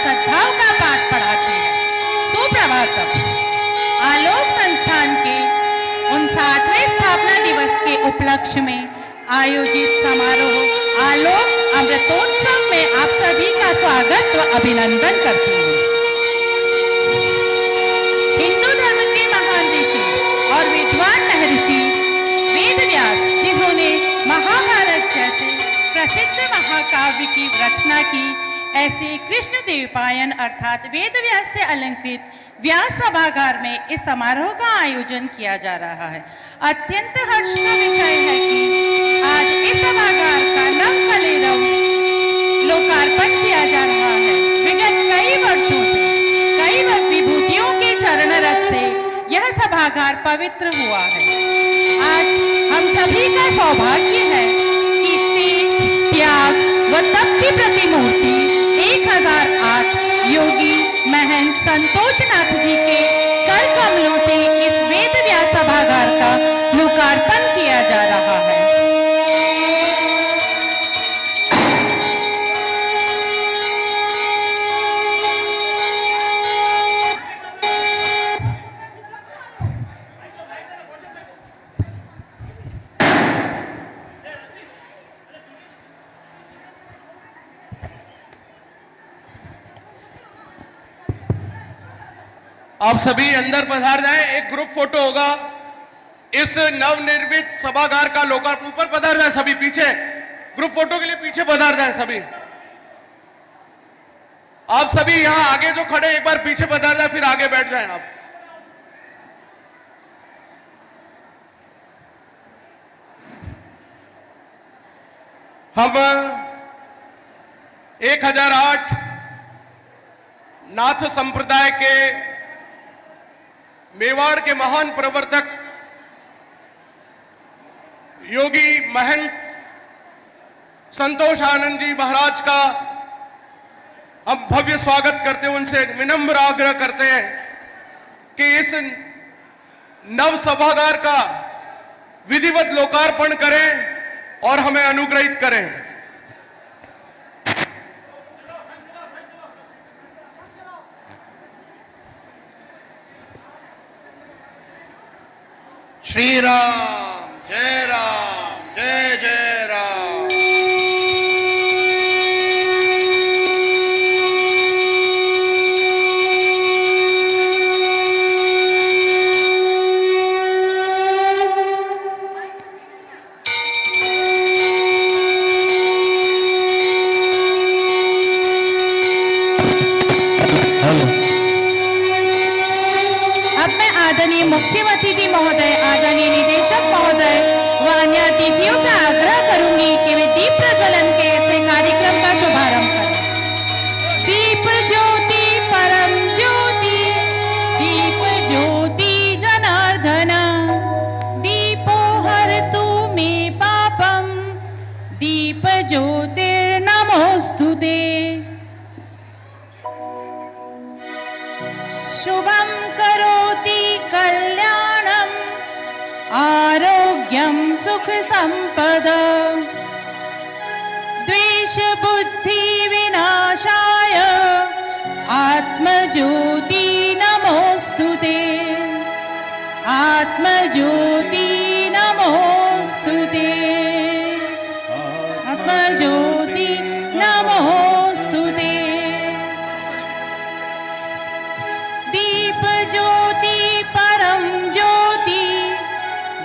सद्भाव का पाठ पढ़ाती है। सुप्रभातम। आलोक संस्थान के 59वें स्थापना दिवस के उपलक्ष्य में आयोजित समारोह आलोक अमृतोत्सव में आप सभी का स्वागत व अभिनंदन करती हूँ। हिंदू धर्म के महान ऋषि और विद्वान महर्षि वेद व्यास, जिन्होंने महाभारत जैसे प्रसिद्ध महाकाव्य की रचना की, ऐसे कृष्ण द्वैपायन अर्थात वेद व्यास से अलंकृत व्यास सभागार में इस समारोह का आयोजन किया जा रहा है। अत्यंत हर्ष का विषय है कि आज इस सभागार का नवकलेबरम लोकार्पण किया जा रहा है। विगत कई वर्षों से कई विभूतियों के चरण रज से यह सभागार पवित्र हुआ है। आज हम सभी का सौभाग्य है कि तेज, त्याग व तप की प्रतिमूर्ति 1008 योगी महंत संतोषनाथ जी के कर कमलों से इस वेद व्यास सभागार का लोकार्पण किया जा रहा है। आप सभी अंदर पधार जाएं। एक ग्रुप फोटो होगा इस नवनिर्मित सभागार का लोकार्पण। ऊपर पधार जाएं सभी, पीछे ग्रुप फोटो के लिए पीछे पधार जाएं सभी। आप सभी यहां आगे जो खड़े एक बार पीछे पधार जाएं, फिर आगे बैठ जाएं आप। हम 1008 नाथ संप्रदाय के मेवाड़ के महान प्रवर्तक योगी महंत संतोष आनंद जी महाराज का हम भव्य स्वागत करते हैं। उनसे विनम्र आग्रह करते हैं कि इस नव सभागार का विधिवत लोकार्पण करें और हमें अनुग्रहित करें। श्री राम जय राम, जय जय राम। अब मैं आदरणीय मुख्य अतिथि महोदय, आदरणीय निदेशक महोदय व अन्य अतिथियों से आग्रह करूंगी कि वे दीप प्रज्वलन के ऐसे कार्यक्रम का शुभारंभ करें। दीप ज्योति परम ज्योति, दीप ज्योति जनार्दन, दीपो हरतु मे पापम, दीप ज्योतिर्नमोस्तुते। शुभं करोति कल्याणं, आरोग्यं सुख संपदा, द्वेष बुद्धि विनाशाय, आत्मज्योति नमोस्तुते, आत्मज्योति नमोस्तुते, आत्मज्योति नमोस्तुते। दीप ज्योति परम ज्योति,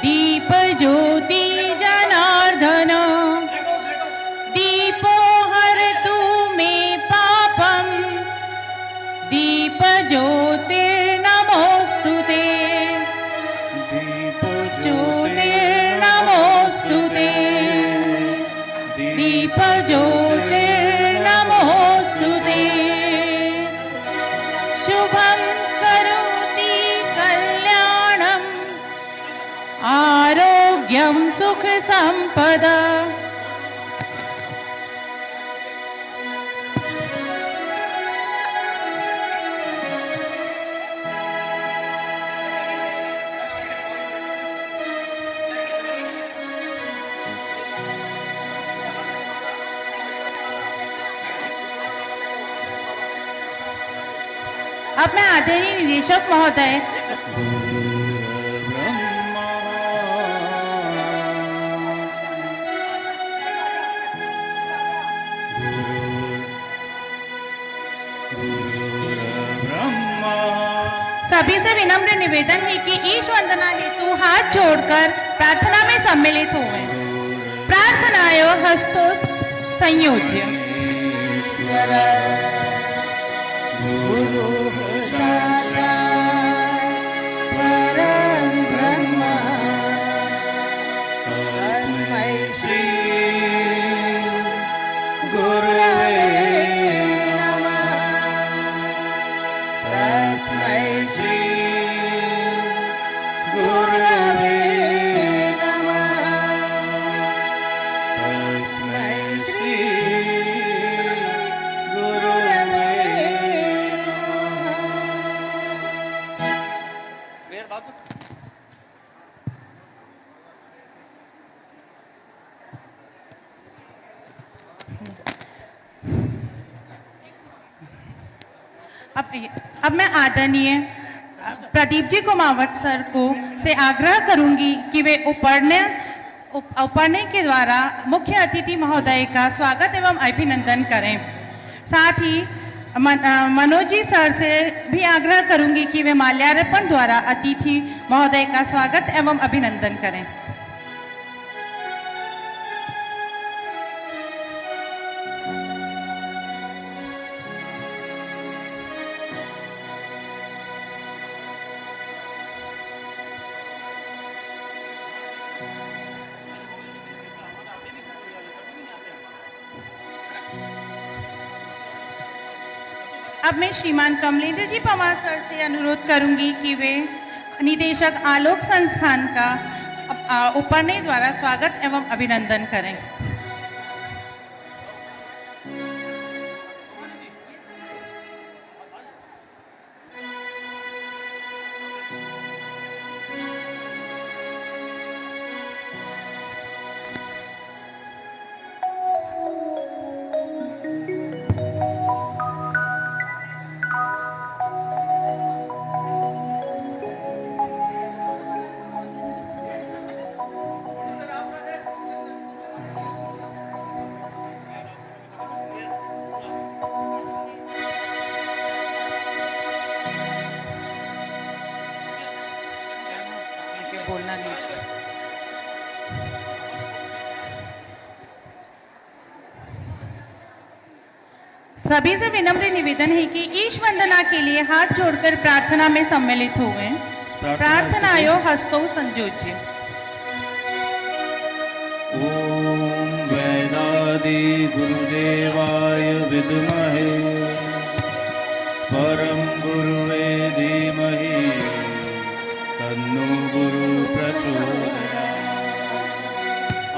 दीप ज्योति जनार्दन, दीपो हरतु मे पापम, दीप ज्योतिर्नमोस्तुते, दीप ज्योतिर्नमोस्तुते, दीप ज्योतिर्नमोस्तुते। शुभं करोति कल्याणं, आरोग्यं सुख संपदा। अब मैं आदरणीय निदेशक महोदय सभी से विनम्र निवेदन है कि ईश वंदना हेतु हाथ जोड़कर प्रार्थना में सम्मिलित हुए। प्रार्थनायो हस्तो संयोज्य। गुरु साक्षात् परं ब्रह्म तस्मै श्री गुरवे नमः। तस्मै श्री गुरवे नमः। तस्मै श्री गुरवे अब मैं आदरणीय प्रदीप जी कुमावत सर को से आग्रह करूंगी कि वे उपन्यास के द्वारा मुख्य अतिथि महोदय का स्वागत एवं अभिनंदन करें। साथ ही मनोज जी सर से भी आग्रह करूंगी कि वे माल्यार्पण द्वारा अतिथि महोदय का स्वागत एवं अभिनंदन करें। अब मैं श्रीमान कमलेंद्र जी पवार सर से अनुरोध करूंगी कि वे निदेशक आलोक संस्थान का उपन्यास द्वारा स्वागत एवं अभिनंदन करें। बोलना नहीं। सभी से विनम्र निवेदन है कि ईश वंदना के लिए हाथ जोड़कर प्रार्थना में सम्मिलित हुए। प्रार्थनायो हस्तौ संयोज्य। ओम वेदादि गुरुदेवाय विद्महे परम गुरुवे धीमहि तन्नो गुरु प्रचोदयात्।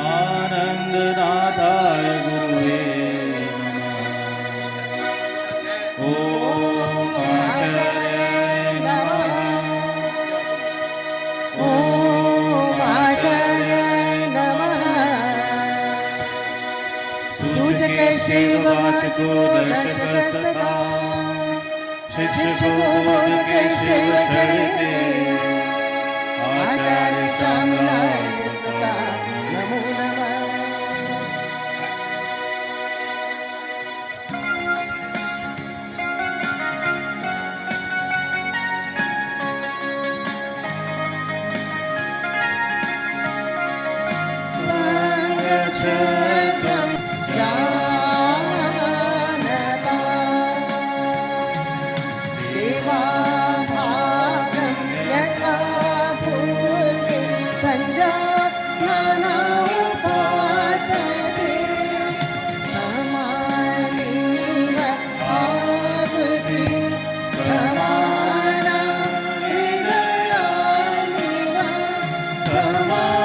आनंदनाथाय गुरुवे नमः। ओम आचार्याय नमः। ॐ आचार्याय नमः। सूचकैश्चैववाचको दर्शकस्तथा शिक्षको बोधकैश्चैव शरणेते आचार्य चामुण्डाय स्मृता नमो नमः। सङ्गच्छत्रं जानता सेवाभागं यथा पूर्वे सञ्जानाना उपासते समानेव आकृति समाना हृदयानिव समानमस्तु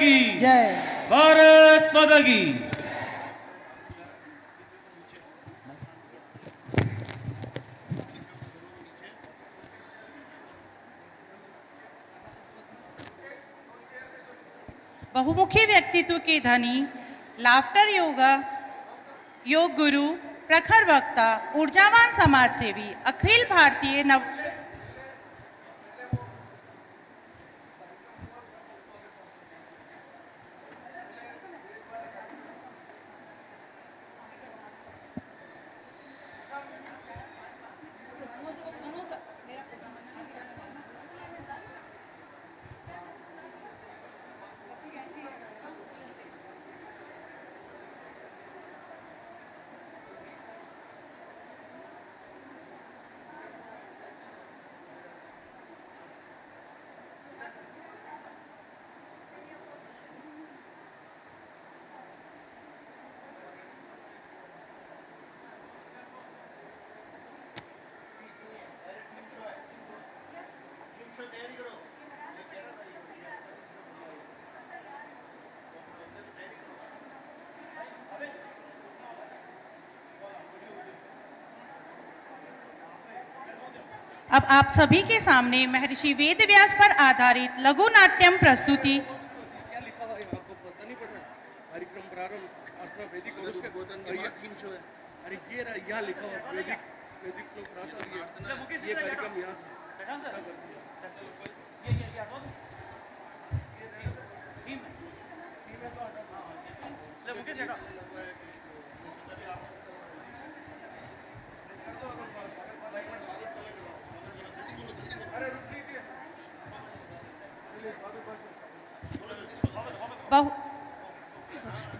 की जय। भारत माता की। बहुमुखी व्यक्तित्व के धनी, लाफ्टर योगा योग गुरु, प्रखर वक्ता, ऊर्जावान समाज सेवी, अखिल भारतीय नव अब आप सभी के सामने महर्षि वेदव्यास पर आधारित लघु नाट्यम प्रस्तुति। क्या लिखा हुआ है आपको पता नहीं पड़ रहा? कार्यक्रम प्रारंभ अर्थ वैदिक और उसके थीम शो है। अरे ये रहा, यहाँ लिखा हुआ वैदिक वैदिक श्लोक प्रातः, ये कार्यक्रम यहाँ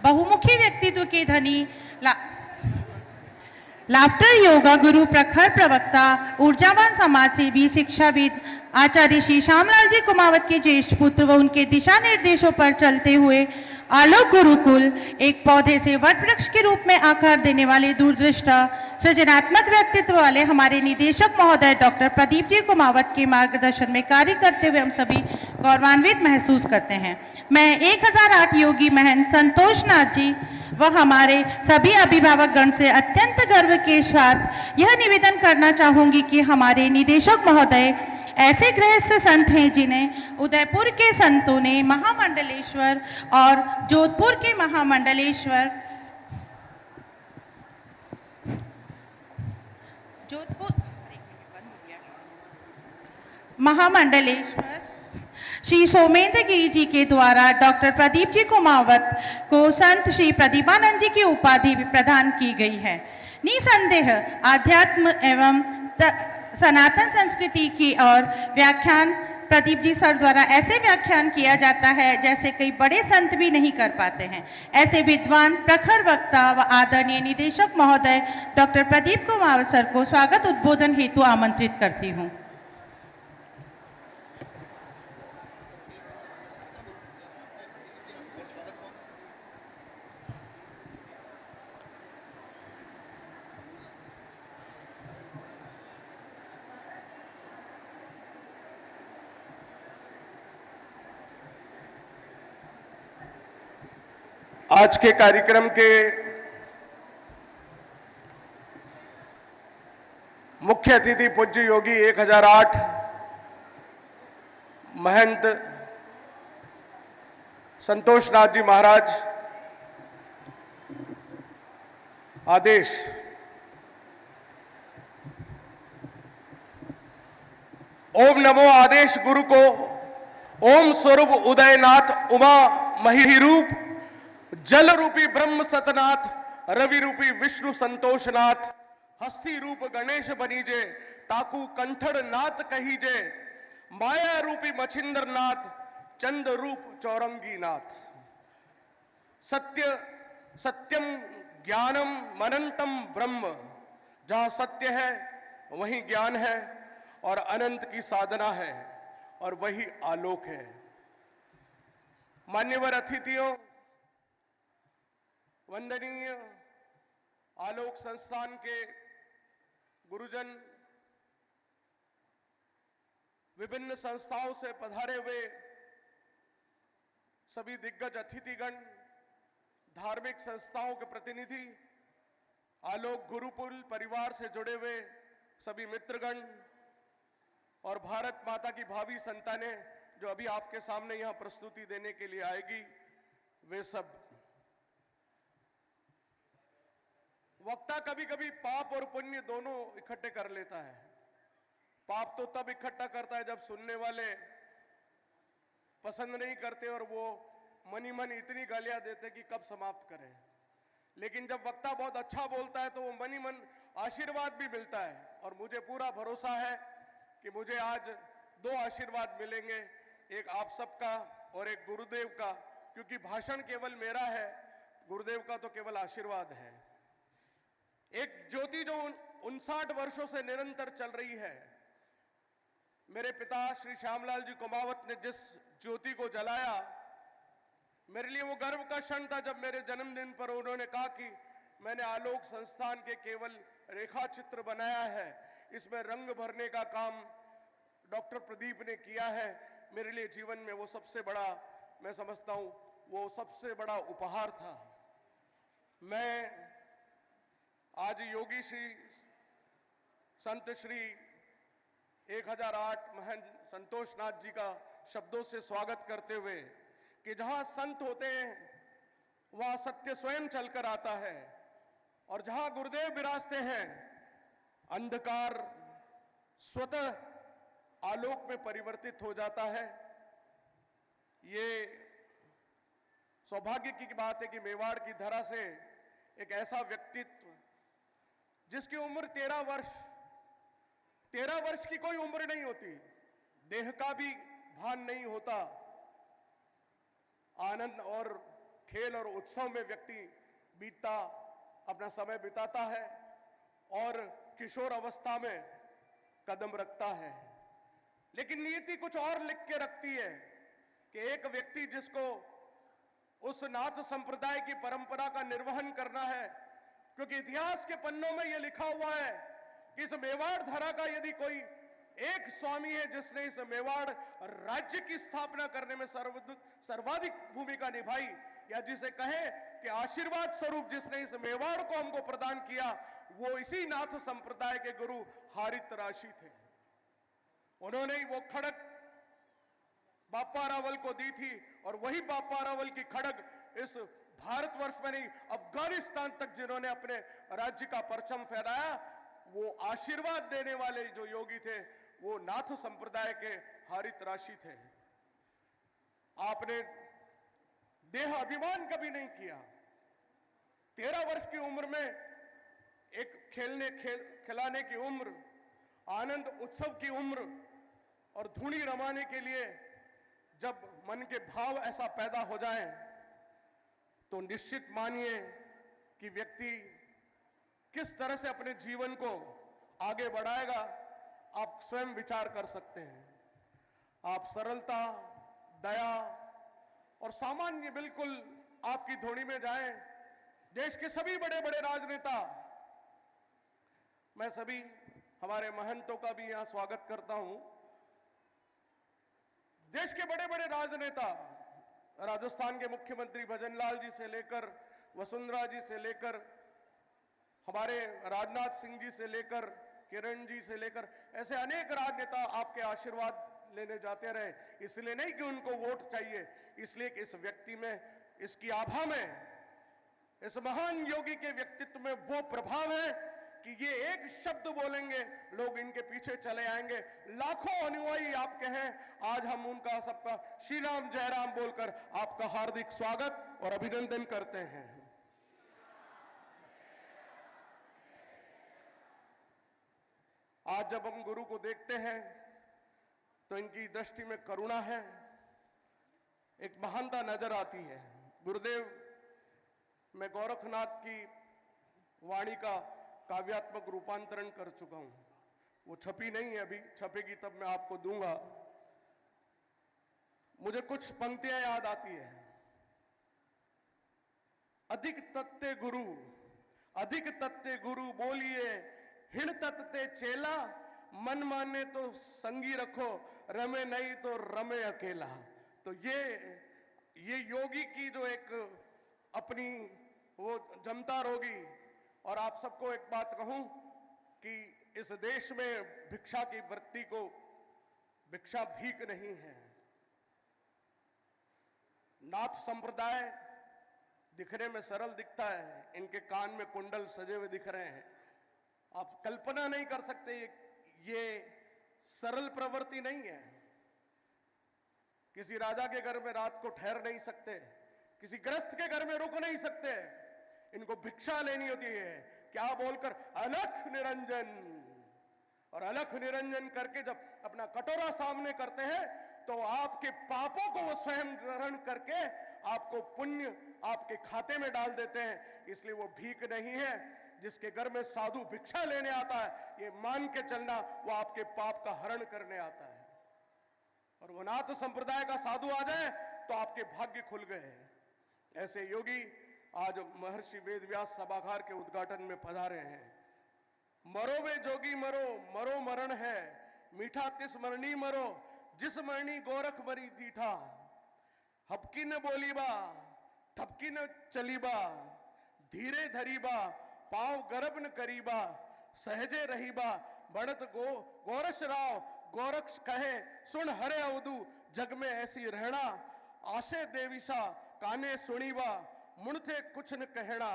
बहुमुखी व्यक्तित्व के धनी, लाफ्टर योगा गुरु, प्रखर प्रवक्ता, ऊर्जावान समाज सेवी, शिक्षाविद आचार्य श्री श्यामलाल जी कुमावत के ज्येष्ठ पुत्र व उनके दिशा निर्देशों पर चलते हुए आलोक गुरुकुल एक पौधे से वट वृक्ष के रूप में आकार देने वाले दूरदृष्टा सृजनात्मक व्यक्तित्व वाले हमारे निदेशक महोदय डॉक्टर प्रदीप जी कुमावत के मार्गदर्शन में कार्य करते हुए हम सभी गौरवान्वित महसूस करते हैं। मैं 1008 योगी महंत संतोष नाथ जी व हमारे सभी अभिभावक गण से अत्यंत गर्व के साथ यह निवेदन करना चाहूंगी कि हमारे निदेशक महोदय ऐसे गृहस्थ संत हैं जिन्हें उदयपुर के संतों ने महामंडलेश्वर और जोधपुर के महामंडलेश्वर श्री सोमेंद्र गिरी जी के द्वारा डॉक्टर प्रदीप जी कुमावत को संत श्री प्रदीपानंद जी की उपाधि प्रदान की गई है। निसंदेह आध्यात्म एवं सनातन संस्कृति की और व्याख्यान प्रदीप जी सर द्वारा ऐसे व्याख्यान किया जाता है जैसे कई बड़े संत भी नहीं कर पाते हैं। ऐसे विद्वान, प्रखर वक्ता व आदरणीय निदेशक महोदय डॉक्टर प्रदीप कुमावत सर को स्वागत उद्बोधन हेतु आमंत्रित करती हूँ। आज के कार्यक्रम के मुख्य अतिथि पूज्य योगी 1008 महंत संतोष नाथ जी महाराज आदेश ओम नमो आदेश गुरु को ओम स्वरूप उदयनाथ उमा महीरूप जल रूपी ब्रह्म सतनाथ रवि रूपी विष्णु संतोषनाथ हस्ती रूप गणेश बनीजे ताकू कंठड़ नाथ कहीजे माया रूपी मछिंद्र नाथ चंद रूप चौरंगी नाथ सत्य सत्यम ज्ञानम मनंतम ब्रह्म। जहां सत्य है वहीं ज्ञान है और अनंत की साधना है और वही आलोक है। मान्यवर अतिथियों, वंदनीय आलोक संस्थान के गुरुजन, विभिन्न संस्थाओं से पधारे हुए सभी दिग्गज अतिथिगण, धार्मिक संस्थाओं के प्रतिनिधि, आलोक गुरुकुल परिवार से जुड़े हुए सभी मित्रगण और भारत माता की भावी संतानें जो अभी आपके सामने यहां प्रस्तुति देने के लिए आएगी, वे सब। वक्ता कभी कभी पाप और पुण्य दोनों इकट्ठे कर लेता है। पाप तो तब इकट्ठा करता है जब सुनने वाले पसंद नहीं करते और वो मनी मन इतनी गालियां देते कि कब समाप्त करें। लेकिन जब वक्ता बहुत अच्छा बोलता है तो वो मनी मन आशीर्वाद भी मिलता है। और मुझे पूरा भरोसा है कि मुझे आज 2 आशीर्वाद मिलेंगे, एक आप सबका और एक गुरुदेव का, क्योंकि भाषण केवल मेरा है, गुरुदेव का तो केवल आशीर्वाद है। एक ज्योति जो 59 वर्षों से निरंतर चल रही है, मेरे पिता श्री श्यामलाल जी कुमावत ने जिस ज्योति को जलाया, मेरे लिए वो गर्व का क्षण था जब मेरे जन्मदिन पर उन्होंने कहा कि मैंने आलोक संस्थान के केवल रेखा चित्र बनाया है, इसमें रंग भरने का काम डॉक्टर प्रदीप ने किया है। मेरे लिए जीवन में वो सबसे बड़ा, मैं समझता हूं वो सबसे बड़ा उपहार था। मैं आज योगी श्री संत श्री 1008 महंत संतोष नाथ जी का शब्दों से स्वागत करते हुए कि जहां संत होते हैं वहां सत्य स्वयं चलकर आता है, और जहां गुरुदेव विराजते हैं अंधकार स्वतः आलोक में परिवर्तित हो जाता है। ये सौभाग्य की बात है कि मेवाड़ की धरा से एक ऐसा व्यक्तित्व जिसकी उम्र 13 वर्ष की कोई उम्र नहीं होती, देह का भी भान नहीं होता, आनंद और खेल और उत्सव में व्यक्ति बीतता अपना समय बिताता है और किशोर अवस्था में कदम रखता है। लेकिन नियति कुछ और लिख के रखती है कि एक व्यक्ति जिसको उस नाथ संप्रदाय की परंपरा का निर्वहन करना है, क्योंकि इतिहास के पन्नों में यह लिखा हुआ है कि इस मेवाड़ धरा का यदि कोई एक स्वामी है जिसने इस मेवाड़ राज्य की स्थापना करने में सर्वाधिक भूमिका निभाई, या जिसे कहे कि आशीर्वाद स्वरूप जिसने इस मेवाड़ को हमको प्रदान किया, वो इसी नाथ संप्रदाय के गुरु हारित राशि थे। उन्होंने ही वो खड़ग बापा रावल को दी थी, और वही बापा रावल की खड़ग इस भारतवर्ष में नहीं अफगानिस्तान तक जिन्होंने अपने राज्य का परचम फहराया, वो आशीर्वाद देने वाले जो योगी थे वो नाथ संप्रदाय के हारित राशि थे। आपने देह अभिमान कभी नहीं किया। 13 वर्ष की उम्र में एक खिलाने की उम्र, आनंद उत्सव की उम्र, और धुनी रमाने के लिए जब मन के भाव ऐसा पैदा हो जाए तो निश्चित मानिए कि व्यक्ति किस तरह से अपने जीवन को आगे बढ़ाएगा, आप स्वयं विचार कर सकते हैं। आप सरलता, दया और सामान्य बिल्कुल आपकी धुनी में जाएं। देश के सभी बड़े बड़े राजनेता, मैं सभी हमारे महंतों का भी यहां स्वागत करता हूं। देश के बड़े बड़े राजनेता, राजस्थान के मुख्यमंत्री भजनलाल जी से लेकर वसुंधरा जी से लेकर हमारे राजनाथ सिंह जी से लेकर किरण जी से लेकर ऐसे अनेक राजनेता आपके आशीर्वाद लेने जाते रहे, इसलिए नहीं कि उनको वोट चाहिए, इसलिए कि इस व्यक्ति में, इसकी आभा में, इस महान योगी के व्यक्तित्व में वो प्रभाव है कि ये एक शब्द बोलेंगे लोग इनके पीछे चले आएंगे। लाखों अनुयायी आपके हैं। आज हम उनका सबका श्री राम जय राम बोलकर आपका हार्दिक स्वागत और अभिनंदन करते हैं। आज जब हम गुरु को देखते हैं तो इनकी दृष्टि में करुणा है, एक महानता नजर आती है। गुरुदेव, मैं गोरखनाथ की वाणी का काव्यात्मक रूपांतरण कर चुका हूं, वो छपी नहीं है, अभी छपेगी तब मैं आपको दूंगा। मुझे कुछ पंक्तियां याद आती है। अधिक तत्ते गुरु बोलिए, हिण तत्ते चेला, मन माने तो संगी रखो, रमे नहीं तो रमे अकेला। तो ये ये योगी की जो एक अपनी वो जमता रोगी। और आप सबको एक बात कहूं कि इस देश में भिक्षा की वृत्ति को भिक्षा भीख नहीं है। नाथ संप्रदाय दिखने में सरल दिखता है, इनके कान में कुंडल सजे हुए दिख रहे हैं। आप कल्पना नहीं कर सकते ये सरल प्रवृत्ति नहीं है। किसी राजा के घर में रात को ठहर नहीं सकते, किसी गृहस्थ के घर में रुक नहीं सकते। इनको भिक्षा लेनी होती है, क्या बोलकर? अलख निरंजन। और अलख निरंजन करके जब अपना कटोरा सामने करते हैं तो आपके पापों को वो स्वयं ग्रहण करके आपको पुण्य आपके खाते में डाल देते हैं। इसलिए वो भीख नहीं है। जिसके घर में साधु भिक्षा लेने आता है, ये मान के चलना वो आपके पाप का हरण करने आता है। और वो नाथ संप्रदाय का साधु आ जाए तो आपके भाग्य खुल गए हैं। ऐसे योगी आज महर्षि वेदव्यास सभागार के उद्घाटन में पधारे हैं। मरो वे जोगी मरो, मरो मरण है, मीठा तिस मरनी मरो, जिस मरनी गोरख मरी दीठा। हपकी न बोली बा, ठपकी न चली बा, धीरे धरी बा, पांव गर्भ न करी बा, सहजे रही बा, बढ़त गोरस राव गोरक्ष कहे, सुन हरे अवधु जग में ऐसी रहना, आशे देविशा काने सुनीबा, मुणथे कुछ न कहना।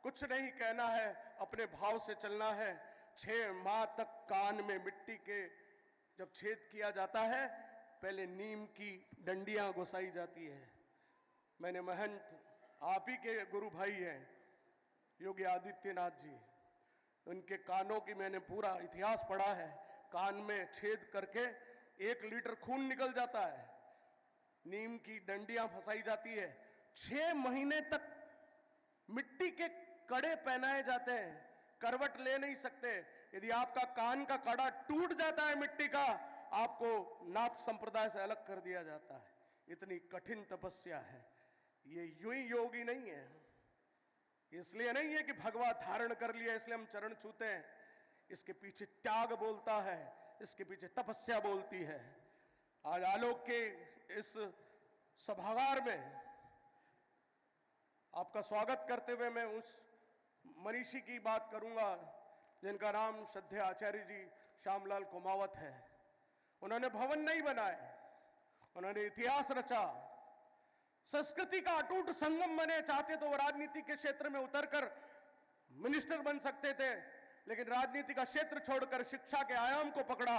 कुछ नहीं कहना है, अपने भाव से चलना है। 6 माह तक कान में मिट्टी के जब छेद किया जाता है, पहले नीम की डंडियां घुसाई जाती है। मैंने महंत आप ही के गुरु भाई हैं योगी आदित्यनाथ जी, उनके कानों की मैंने पूरा इतिहास पढ़ा है। कान में छेद करके 1 लीटर खून निकल जाता है, नीम की डंडियां फंसाई जाती है, 6 महीने तक मिट्टी के कड़े पहनाए जाते हैं, करवट ले नहीं सकते। यदि आपका कान का कड़ा टूट जाता है मिट्टी का, आपको नाथ संप्रदाय से अलग कर दिया जाता है। इतनी कठिन तपस्या है। ये यूं ही योगी नहीं है। इसलिए नहीं है कि भगवा धारण कर लिया इसलिए हम चरण छूते हैं। इसके पीछे त्याग बोलता है, इसके पीछे तपस्या बोलती है। आज आलोक के इस सभागार में आपका स्वागत करते हुए मैं उस मनीषी की बात करूंगा जिनका नाम श्रद्धेय आचार्य जी श्यामलाल कुमावत है। उन्होंने भवन नहीं बनाए, उन्होंने इतिहास रचा। संस्कृति का अटूट संगम बने चाहते तो वो राजनीति के क्षेत्र में उतरकर मिनिस्टर बन सकते थे, लेकिन राजनीति का क्षेत्र छोड़कर शिक्षा के आयाम को पकड़ा।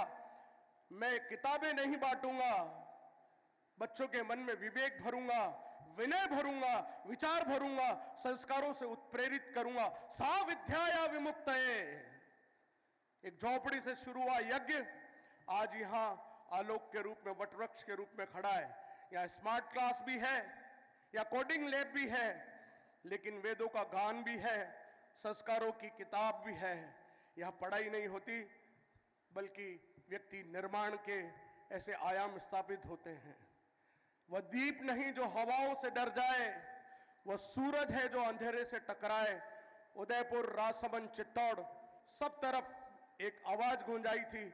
मैं किताबें नहीं बांटूंगा, बच्चों के मन में विवेक भरूंगा, विनय भरूंगा, विचार भरूंगा, संस्कारों से उत्प्रेरित करूंगा। सा विद्या या विमुक्त एक झोपड़ी से शुरू हुआ यज्ञ आज यहां आलोक के रूप में, वटवृक्ष के रूप में खड़ा है। यहाँ स्मार्ट क्लास भी है, या कोडिंग लैब भी है, लेकिन वेदों का गान भी है, संस्कारों की किताब भी है। यहाँ पढ़ाई नहीं होती बल्कि व्यक्ति निर्माण के ऐसे आयाम स्थापित होते हैं। वह दीप नहीं जो हवाओं से डर जाए, वह सूरज है जो अंधेरे से टकराए। उदयपुर, राजसमंद, चित्तौड़, सब तरफ एक आवाज गूंजाई थी,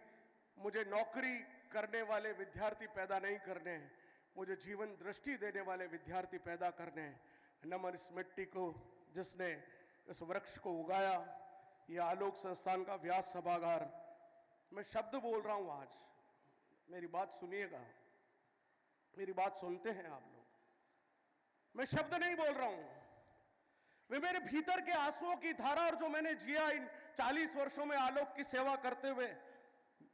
मुझे नौकरी करने वाले विद्यार्थी पैदा नहीं करने हैं, मुझे जीवन दृष्टि देने वाले विद्यार्थी पैदा करने हैं। नमन इस मिट्टी को जिसने इस वृक्ष को उगाया, यह आलोक संस्थान का व्यास सभागार। मैं शब्द बोल रहा हूं आज, मेरी बात सुनिएगा, मेरी बात सुनते हैं आप लोग। मैं शब्द नहीं बोल रहा हूं, वे मेरे भीतर के आंसुओं की धारा, और जो मैंने जिया इन 40 वर्षों में आलोक की सेवा करते हुए,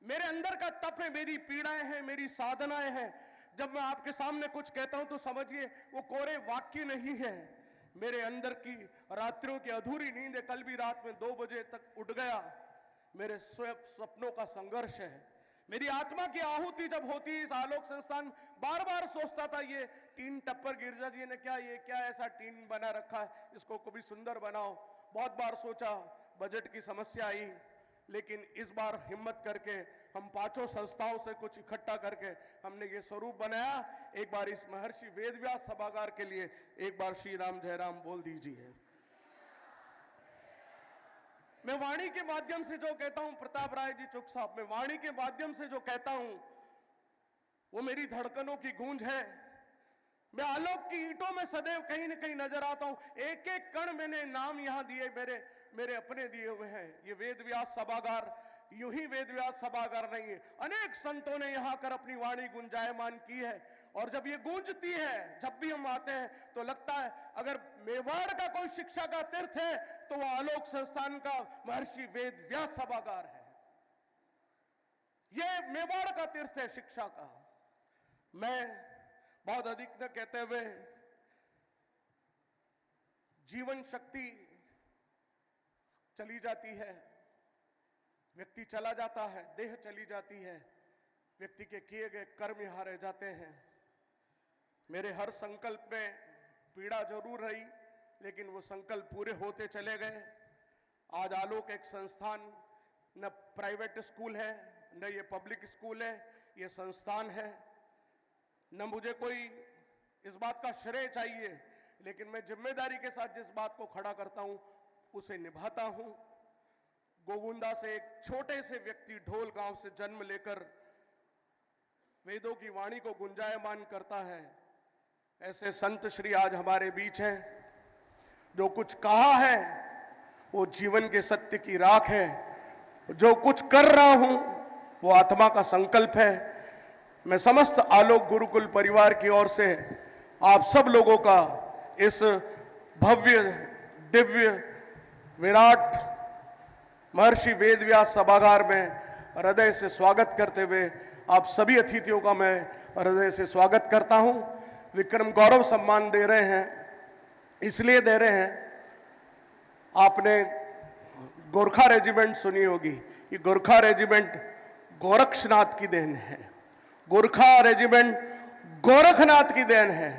मेरे अंदर का तप है, मेरी पीड़ाएं हैं, मेरी साधनाएं हैं। जब मैं आपके सामने कुछ कहता हूं तो समझिए वो कोरे वाक्य नहीं है, मेरे अंदर की रात्रियों की अधूरी नींद है। कल भी रात में 2 बजे तक उठ गया, मेरे सपनों का संघर्ष है। मेरी आत्मा की आहुति जब होती इस आलोक संस्थान, बार बार सोचता था ये टीन टप्पर गिरजा जी ने ये क्या ऐसा टीन बना रखा है, इसको कभी सुंदर बनाओ। बहुत बार सोचा, बजट की समस्या आई, लेकिन इस बार हिम्मत करके हम 5 संस्थाओं से कुछ इकट्ठा करके हमने ये स्वरूप बनाया। एक बार इस महर्षि वेदव्यास सभागार के लिए एक बार श्री राम जय राम बोल दीजिए। मैं वाणी के माध्यम से जो कहता हूं, प्रताप राय जी चुक साहब, मैं वाणी के माध्यम से जो कहता हूं वो मेरी धड़कनों की गूंज है। मैं आलोक की ईंटों में सदैव कहीं न कहीं नजर आता हूं। एक एक कण मैंने नाम यहां दिए, मेरे मेरे अपने दिए हुए हैं। ये वेद व्यास सभागार यूं ही वेद व्यास सभागार नहीं है, अनेक संतों ने यहां कर अपनी वाणी गुंजायमान की है। और जब ये गूंजती है, जब भी हम आते हैं तो लगता है अगर मेवाड़ का कोई शिक्षा का तीर्थ है तो वह आलोक संस्थान का महर्षि वेद व्यास सभागार है। यह मेवाड़ का तीर्थ है शिक्षा का। मैं बहुत अधिक न कहते हुए, जीवन शक्ति चली जाती है, व्यक्ति चला जाता है, देह चली जाती है, व्यक्ति के किए गए कर्म यहां रह जाते हैं। मेरे हर संकल्प में पीड़ा जरूर रही, लेकिन वो संकल्प पूरे होते चले गए। आज आलोक एक संस्थान, न प्राइवेट स्कूल है, न ये पब्लिक स्कूल है, ये संस्थान है। न मुझे कोई इस बात का श्रेय चाहिए, लेकिन मैं जिम्मेदारी के साथ जिस बात को खड़ा करता हूं उसे निभाता हूं। गोगुंदा से एक छोटे से व्यक्ति ढोल गांव से जन्म लेकर वेदों की वाणी को गुंजायमान करता है। ऐसे संत श्री आज हमारे बीच हैं। जो कुछ कहा है वो जीवन के सत्य की राख है। जो कुछ कर रहा हूं वो आत्मा का संकल्प है। मैं समस्त आलोक गुरुकुल परिवार की ओर से आप सब लोगों का इस भव्य दिव्य विराट महर्षि वेदव्यास सभागार में हृदय से स्वागत करते हुए आप सभी अतिथियों का मैं हृदय से स्वागत करता हूं। विक्रम गौरव सम्मान दे रहे हैं, इसलिए दे रहे हैं, आपने गोरखा रेजिमेंट सुनी होगी। ये गोरखा रेजिमेंट गोरक्षनाथ की देन है। गोरखा रेजिमेंट गोरखनाथ की देन है।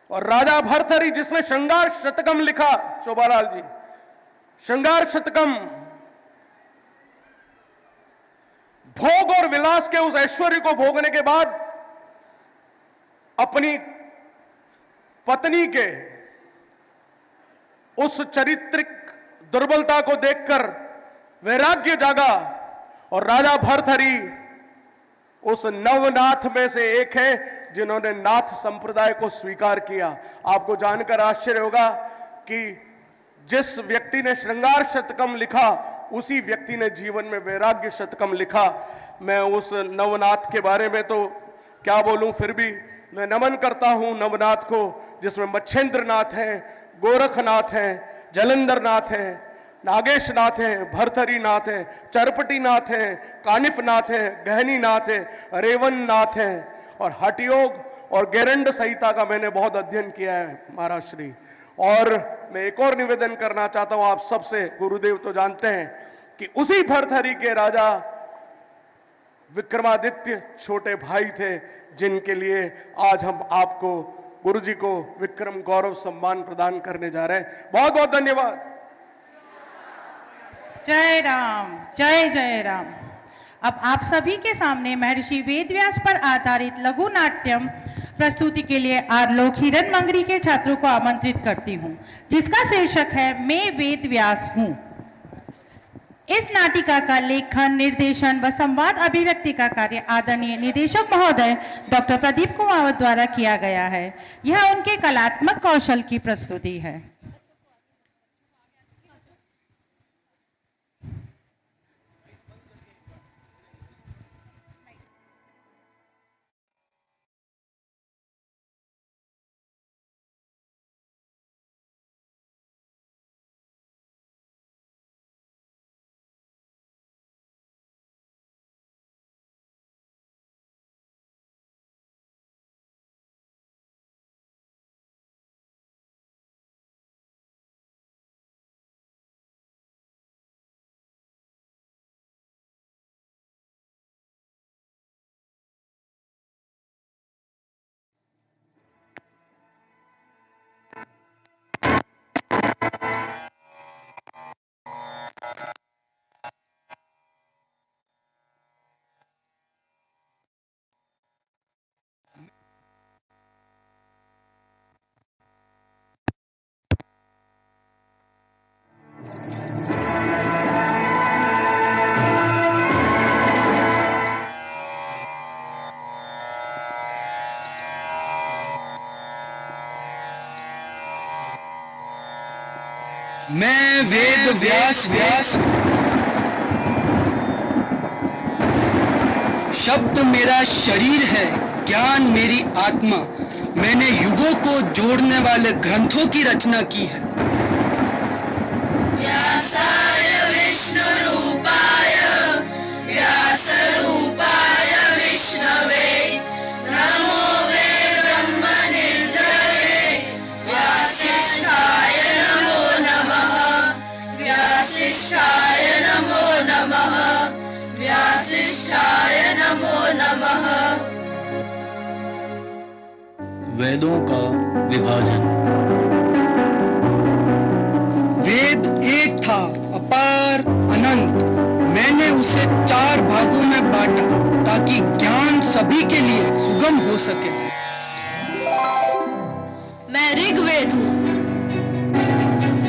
और राजा भर्तहरि जिसने श्रृंगार शतकम लिखा, शोभालाल जी, श्रृंगार शतकम, भोग और विलास के उस ऐश्वर्य को भोगने के बाद अपनी पत्नी के उस चारित्रिक दुर्बलता को देखकर वैराग्य जागा। और राजा भर्तहरि उस नवनाथ में से एक है जिन्होंने नाथ संप्रदाय को स्वीकार किया। आपको जानकर आश्चर्य होगा कि जिस व्यक्ति ने श्रृंगार शतकम लिखा उसी व्यक्ति ने जीवन में वैराग्य शतकम लिखा। मैं उस नवनाथ के बारे में तो क्या बोलूं, फिर भी मैं नमन करता हूं नवनाथ को, जिसमें मच्छेंद्र नाथ है, गोरखनाथ है, जलंधर नाथ है, नागेश नाथ है, भर्तहरि नाथ है, चरपटी नाथ है, कानिफ नाथ है, गहनी नाथ है, रेवन नाथ है। और हठयोग और गेरंड संहिता का मैंने बहुत अध्ययन किया है महाराज श्री। और मैं एक और निवेदन करना चाहता हूं आप सबसे, गुरुदेव तो जानते हैं कि उसी भर्तहरि के राजा विक्रमादित्य छोटे भाई थे, जिनके लिए आज हम आपको, गुरुजी को विक्रम गौरव सम्मान प्रदान करने जा रहे हैं। बहुत बहुत धन्यवाद। जय राम, जय जय राम। अब आप सभी के सामने महर्षि वेदव्यास पर आधारित लघु नाट्यम प्रस्तुति के लिए आलोक हिरन मंगरी के छात्रों को आमंत्रित करती हूं, जिसका शीर्षक है मैं वेदव्यास हूं। इस नाटिका का लेखन, निर्देशन व संवाद अभिव्यक्ति का कार्य आदरणीय निदेशक महोदय डॉक्टर प्रदीप कुमार द्वारा किया गया है। यह उनके कलात्मक कौशल की प्रस्तुति है। वेद व्यास शब्द मेरा शरीर है, ज्ञान मेरी आत्मा। मैंने युगों को जोड़ने वाले ग्रंथों की रचना की है। व्यासाय विष्णुरूपाय व्यासरूपाय विष्णवे नमो वे ब्रह्मनिधये व्यासिष्ठाय नमो नमः व्यासिष्ठाय नमो नमः व्यासिष्ठाय नमो नमः। वेदों का विभाजन। वेद एक था, अपार अनंत। मैंने उसे 4 भागों में बांटा ताकि ज्ञान सभी के लिए सुगम हो सके। मैं ऋग्वेद हूँ,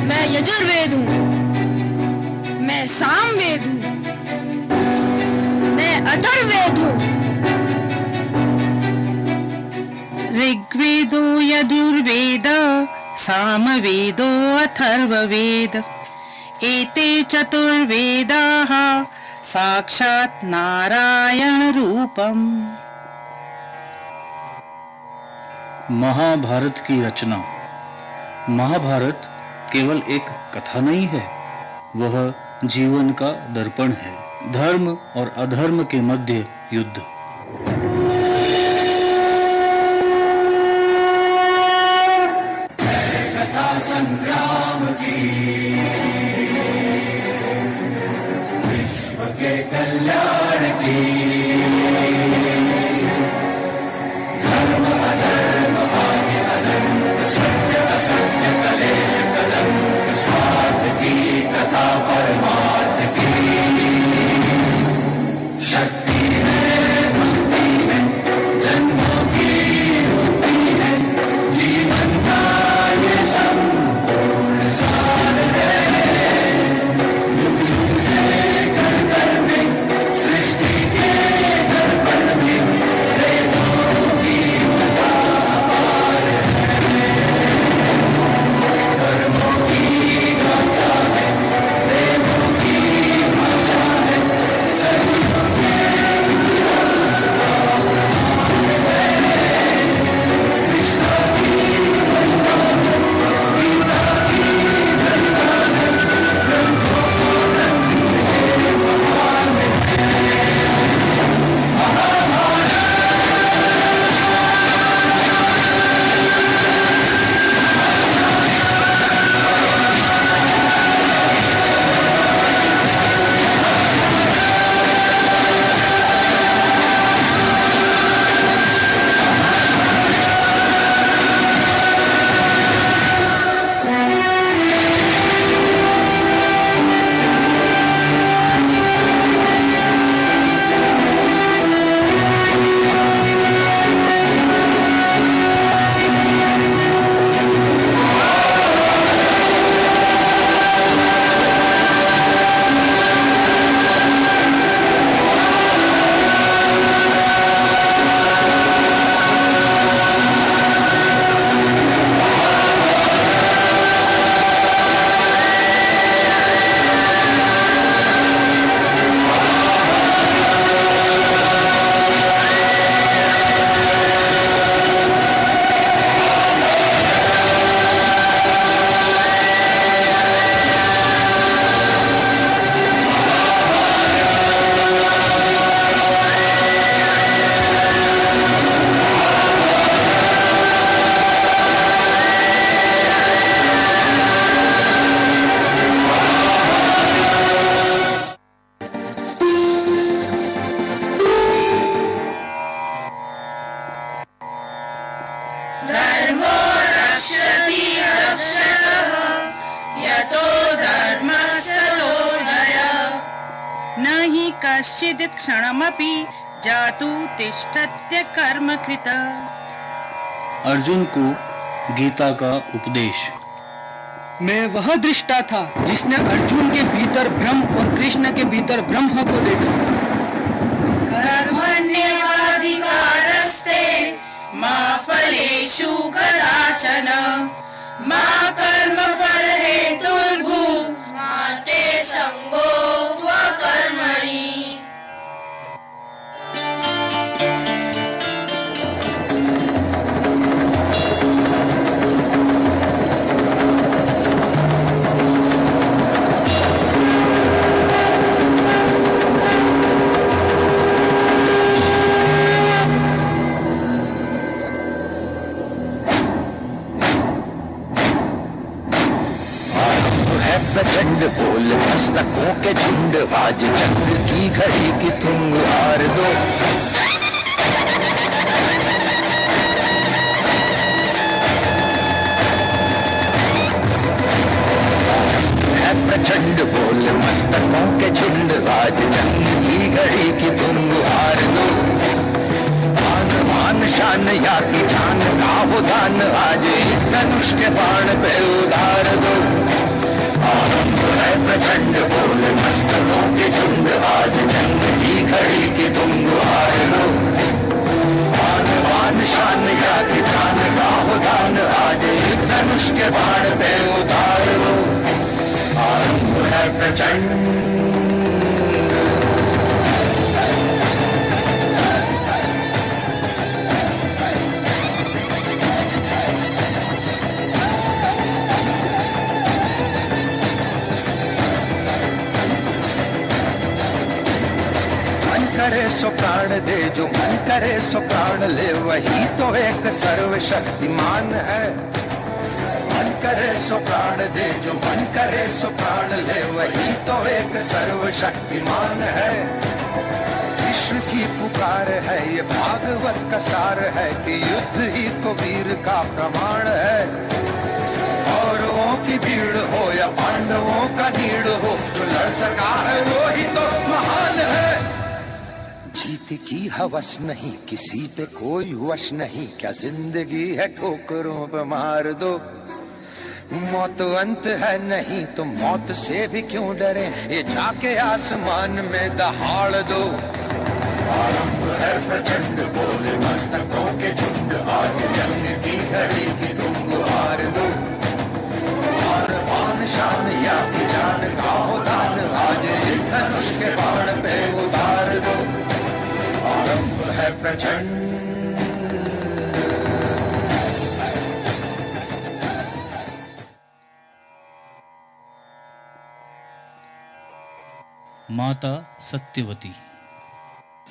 मैं यजुर्वेद हूँ, मैं सामवेद हूँ, मैं अथर्ववेद हूँ। ऋग्वेदो यजुर्वेद सामवेदो अथर्ववेद एते चतुर्वेदाः साक्षात् नारायण रूपम्। महाभारत की रचना। महाभारत केवल एक कथा नहीं है, वह जीवन का दर्पण है। धर्म और अधर्म के मध्य युद्ध। संग्राम की विश्व के कल्याण की धर्म अधर्म आदि अनंत सत्य असत्य कलेश कलंक स्वार्थ की कथा परमार्थ की शक्ति है भक्ति है जन्मों की मुक्ति है जीवन का ये संपूर्ण सार है। युग युग से घर घर में सृष्टि के दर्पण में वेदों की कथा अपार है। कर्मों की गाथा है, वेदों की भाषा है, सदियों के इतिहास का प्रमाण है। कृष्णा की गंगा है, गीता की गंगा है, ग्रंथों को ग्रंथ के महान है। महाभारत धर्मो रक्षति रक्षतः यतो धर्मस्ततो जयः। न हि कश्चित् क्षणमपि जातु तिष्ठत्य कर्म कृत। अर्जुन को गीता का उपदेश। मैं वह दृष्टा था जिसने अर्जुन के भीतर ब्रह्म और कृष्ण के भीतर ब्रह्म को देखा। कर्मण्येवाधिकारस्ते मा फलेषु कदाचन मा कर्मफलहेतुर्भूः घड़ी की तुम गुहार दो। है प्रचंड बोल मस्तकों के झुंड, आज जंग की घड़ी की तुम गुहार दो। आन मान शान या की जान का हो दान, आज एक धनुष के बाण पे उधार दो। आरंभ है प्रचंड बोल मस्तकों के झुंड, आज जंग की घड़ी की तुम गुहार दो। आन मान शान या की जान का हो दान, आज एक धनुष के बाण पे उधार दो। आरंभ है प्रचंड। करे सो प्राण दे, जो मन करे सो प्राण ले, वही तो एक सर्वशक्तिमान है। मन करे सो प्राण दे, जो मन करे सो प्राण ले, वही तो एक सर्वशक्तिमान है। विश्व की पुकार है ये भागवत का सार है, कि युद्ध ही तो वीर का प्रमाण है। कौरवों की भीड़ हो या पांडवों का नीड़ हो, जो लड़ सका है वो ही तो महान है। जीत की हवस नहीं, किसी पे कोई वश नहीं, क्या जिंदगी है ठोकरों पे मार दो। मौत अंत है नहीं तो मौत से भी क्यों डरे, ये जाके आसमान में दहाड़ दो। आरंभ है प्रचंड बोल मस्तकों के झुंड, आज जंग की घड़ी की तुम गुहार दो। आन बान शान या की जान का हो दान, आज एक धनुष के बाण पे उतार दो। आरंभ है प्रचंड। माता सत्यवती।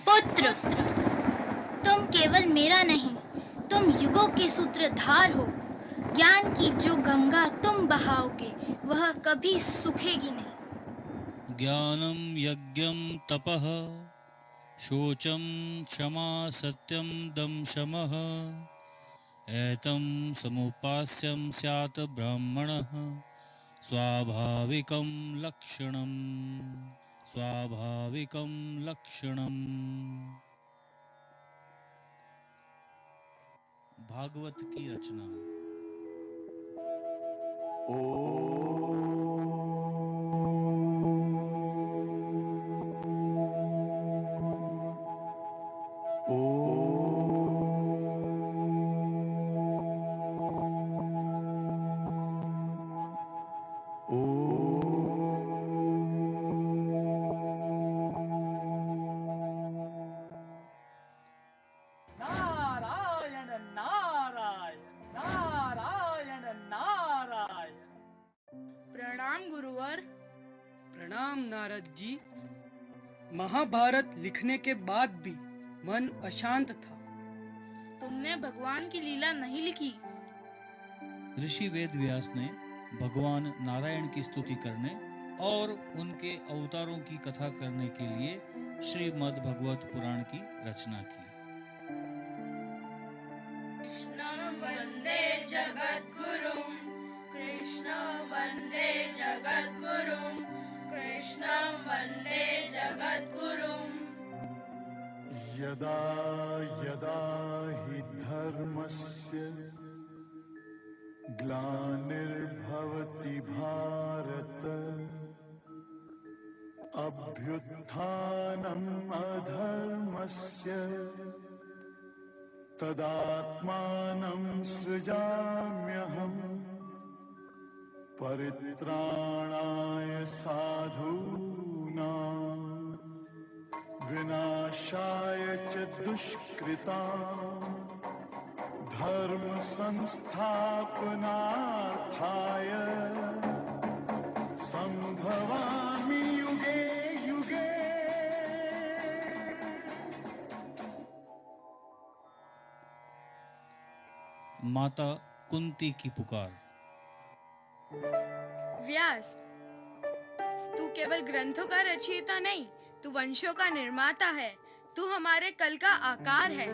पुत्र, तुम केवल मेरा नहीं, तुम युगों के सूत्रधार हो। ज्ञान की जो गंगा तुम बहाओगे, वह कभी सूखेगी नहीं। ज्ञानम यज्ञम तपः शोचम क्षमा सत्यम दम शमः, एतं समुपास्यं स्यात् ब्राह्मणः स्वाभाविकं लक्षणम्। स्वाभाविकं लक्षणम्। भागवत की रचना। नारायण नारायण नारायण नारायण। प्रणाम गुरुवर। प्रणाम नारद जी। महाभारत लिखने के बाद भी मन अशांत था। तुमने भगवान की लीला नहीं लिखी। ऋषि वेदव्यास ने भगवान नारायण की स्तुति करने और उनके अवतारों की कथा करने के लिए श्रीमद् भगवत पुराण की रचना की। कृष्णं वंदे जगद्गुरुं, कृष्णं वंदे जगद्गुरुं, कृष्णं वंदे जगद्गुरुं। यदा यदा हि धर्मस्य ग्लानिर्भवति भारत, अभ्युत्थानम् अधर्मस्य तदात्मानं सृजाम्यहम्, परित्राणाय साधूनां विनाशाय च दुष्कृतां, धर्म संस्थापनार्थाय संभवामि युगे युगे। माता कुंती की पुकार। व्यास, तू केवल ग्रंथों का रचयिता नहीं, तू वंशों का निर्माता है, तू हमारे कल का आकार है।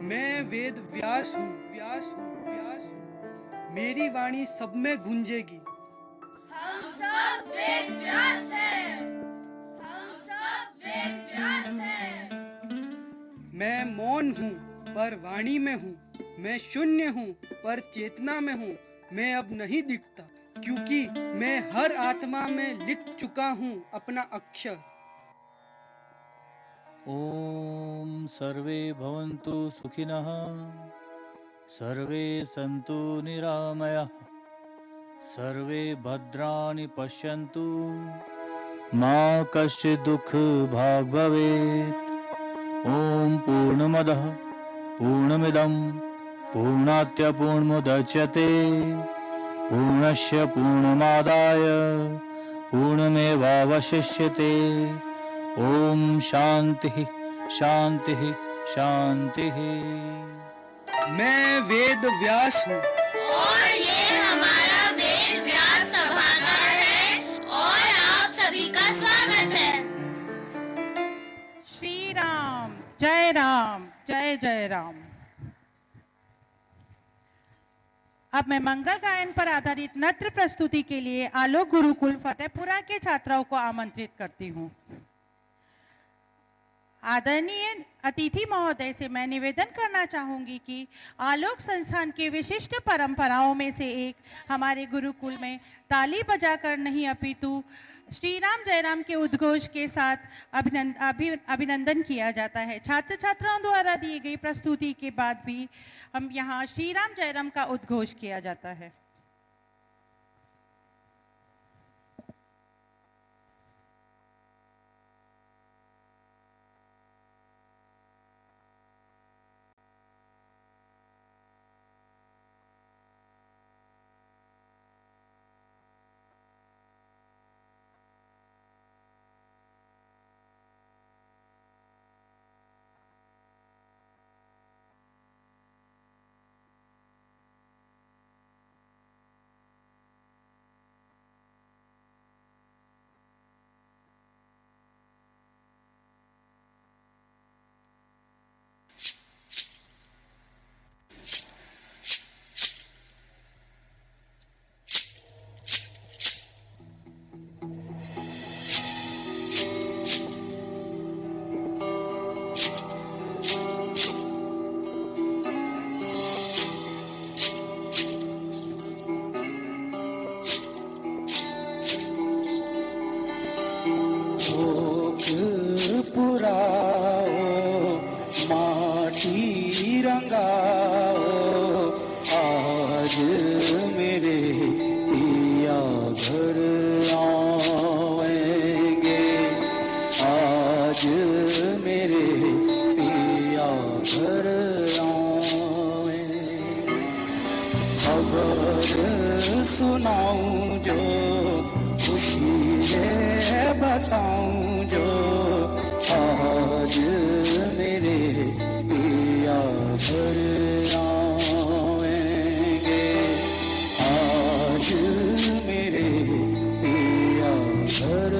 मैं वेद व्यास हूँ, व्यास हूँ, व्यास हूँ। मेरी वाणी सब में गूंजेगी। हम सब वेद व्यास हैं। हम सब वेद व्यास हैं। मैं मौन हूँ पर वाणी में हूँ। मैं शून्य हूँ पर चेतना में हूँ। मैं अब नहीं दिखता क्योंकि मैं हर आत्मा में लिख चुका हूँ अपना अक्षर। ओम सर्वे भवन्तु सुखिनः, सर्वे सन्तु निरामयाः, सर्वे भद्राणि पश्यन्तु, मा कश्चित् दुःखभाग् भवेत्। ओम पूर्णमदः पूर्णमिदं पूर्णात् पूर्णमुदच्यते, पूर्णस्य पूर्णमादाय पूर्णमेवावशिष्यते। ओम शांति शांति शांति। मैं वेद व्यास हूँ और ये हमारा वेद व्यास सभागार है और आप सभी का स्वागत है। श्री राम जय राम, जय जय राम। अब मैं मंगल गायन पर आधारित नृत्य प्रस्तुति के लिए आलोक गुरुकुल फतेहपुरा के छात्राओं को आमंत्रित करती हूँ। आदरणीय अतिथि महोदय से मैं निवेदन करना चाहूंगी कि आलोक संस्थान के विशिष्ट परंपराओं में से एक हमारे गुरुकुल में ताली बजाकर नहीं अपितु श्री राम जयराम के उद्घोष के साथ अभिनंदन किया जाता है। छात्र छात्राओं द्वारा दी गई प्रस्तुति के बाद भी हम यहाँ श्री राम जयराम का उद्घोष किया जाता है। सुनाऊं जो खुशी है बताऊं जो आज मेरे पिया घर आएंगे। आज मेरे पिया घर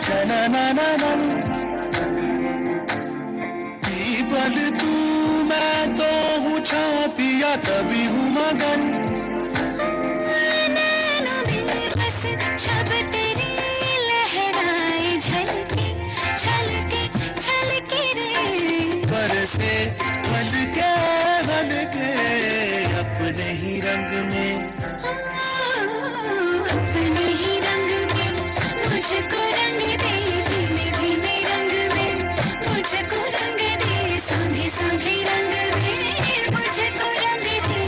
जननननन पीपल तू मैं तो हूँ छाँव पिया तभी हूँ मगन छब तेरी लहराए झलके छलके छलके रे बरसे हल्के हल्के अपने ही रंग में अपने ही रंग में मुझको रंग दे धीमे धीमे रंग में मुझको रंग दे सांधे सांधे रंग में मुझको रंग दे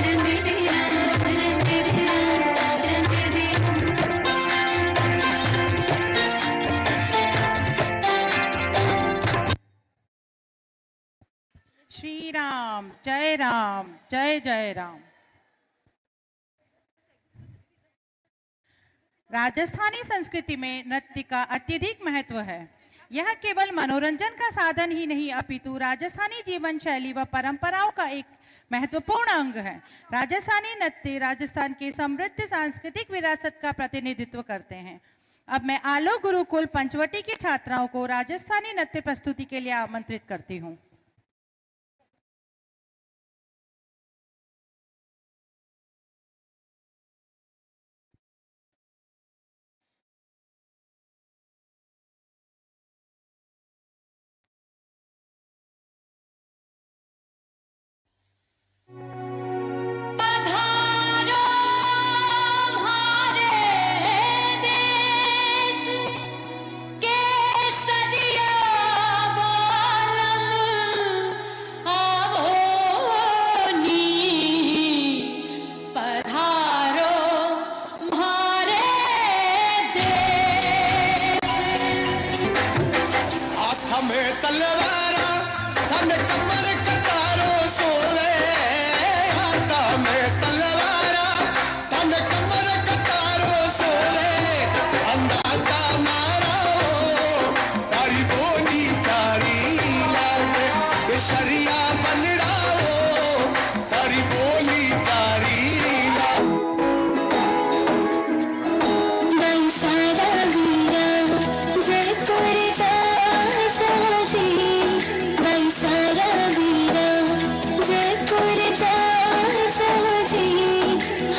रंग दे रंग दे रंग दे श्री राम जय राम जय जय राम। राजस्थानी संस्कृति में नृत्य का अत्यधिक महत्व है। यह केवल मनोरंजन का साधन ही नहीं अपितु राजस्थानी जीवन शैली व परंपराओं का एक महत्वपूर्ण अंग है। राजस्थानी नृत्य राजस्थान के समृद्ध सांस्कृतिक विरासत का प्रतिनिधित्व करते हैं। अब मैं आलोक गुरुकुल पंचवटी की छात्राओं को राजस्थानी नृत्य प्रस्तुति के लिए आमंत्रित करती हूँ। पधारो हमारे देश के सदिया बालम आवो नी पधारो हमारे देश हाथ में तलवारा तन कमर कटारो सोले हाथ में तलवारा तन कमर कटारो सोले अंदाजा मारो तारी बोली तारी लागे बेशरिया बनड़ाओ तारी बोली तारी बंसारा वीरा जयपुर जा जी बंसारा वीरा जयपुर जा जी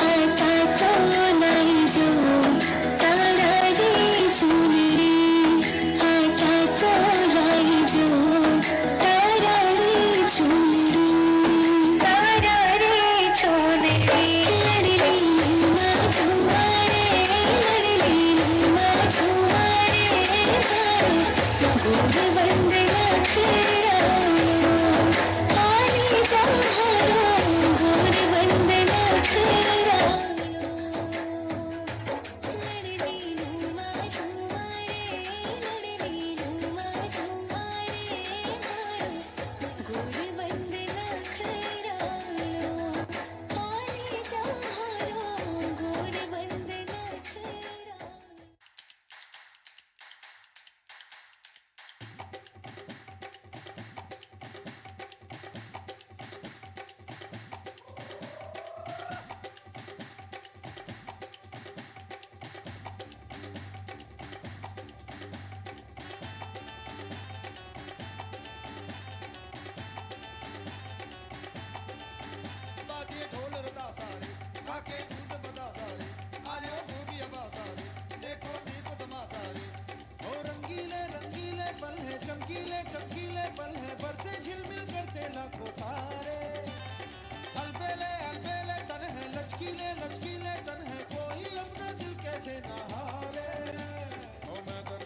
हाथा तो नहीं जो तारा रे चुनरी हाथा तो नहीं जो तारा रे चुनरी तारा रे चुनरी लड़ली माँ झुमारे लड़ली माँ झुमारे गोर बंद रखरायो पानी जहारो गोर बंद रखरायो लड़ली माँ झुमारे लड़ली माँ झुमारे गोर बंद रखरायो पानी जहारो गोर बंद रखरायो। बाजे ढोल रदा सारे खाके दूध बदा सारे आज वो भोगिया बा सारे देखो दीप दमा सारे ओ रंगीले रंगीले पल है चमकीले चमकीले पल है बरसे झिलमिल करते लाखों तारे अलबेले तन है लचकीले लचकीले तन है कोई अपना दिल कैसे ना हारे ओ मैं तन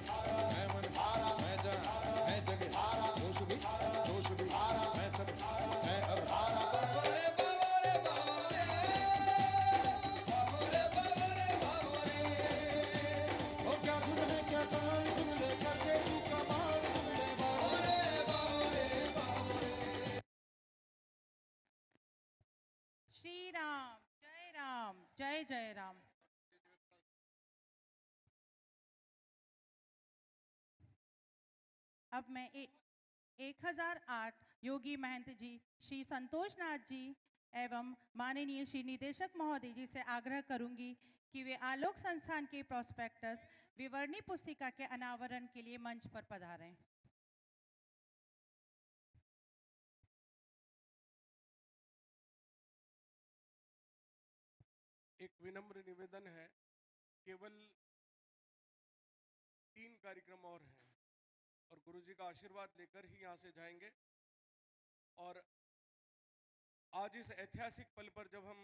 मैं मन मैं जान मैं जगह जोश भी मैं सब मैं अब बाबरे बाबरे बाबरे बाबरे बाबरे बाबरे ओ क्या धुन है क्या ताल सुन ले करके तू कमाल सुन ले बाबरे बाबरे बाबरे श्री राम जय जय राम। अब मैं 1008 योगी महंत जी, श्री संतोष नाथ जी एवं माननीय श्री निदेशक महोदय जी से आग्रह करूंगी कि वे आलोक संस्थान के प्रोस्पेक्टस विवरणी पुस्तिका के अनावरण के लिए मंच पर पधारें। एक विनम्र निवेदन है, केवल 3 कार्यक्रम और हैं और गुरुजी का आशीर्वाद लेकर ही यहाँ से जाएंगे। और आज इस ऐतिहासिक पल पर जब हम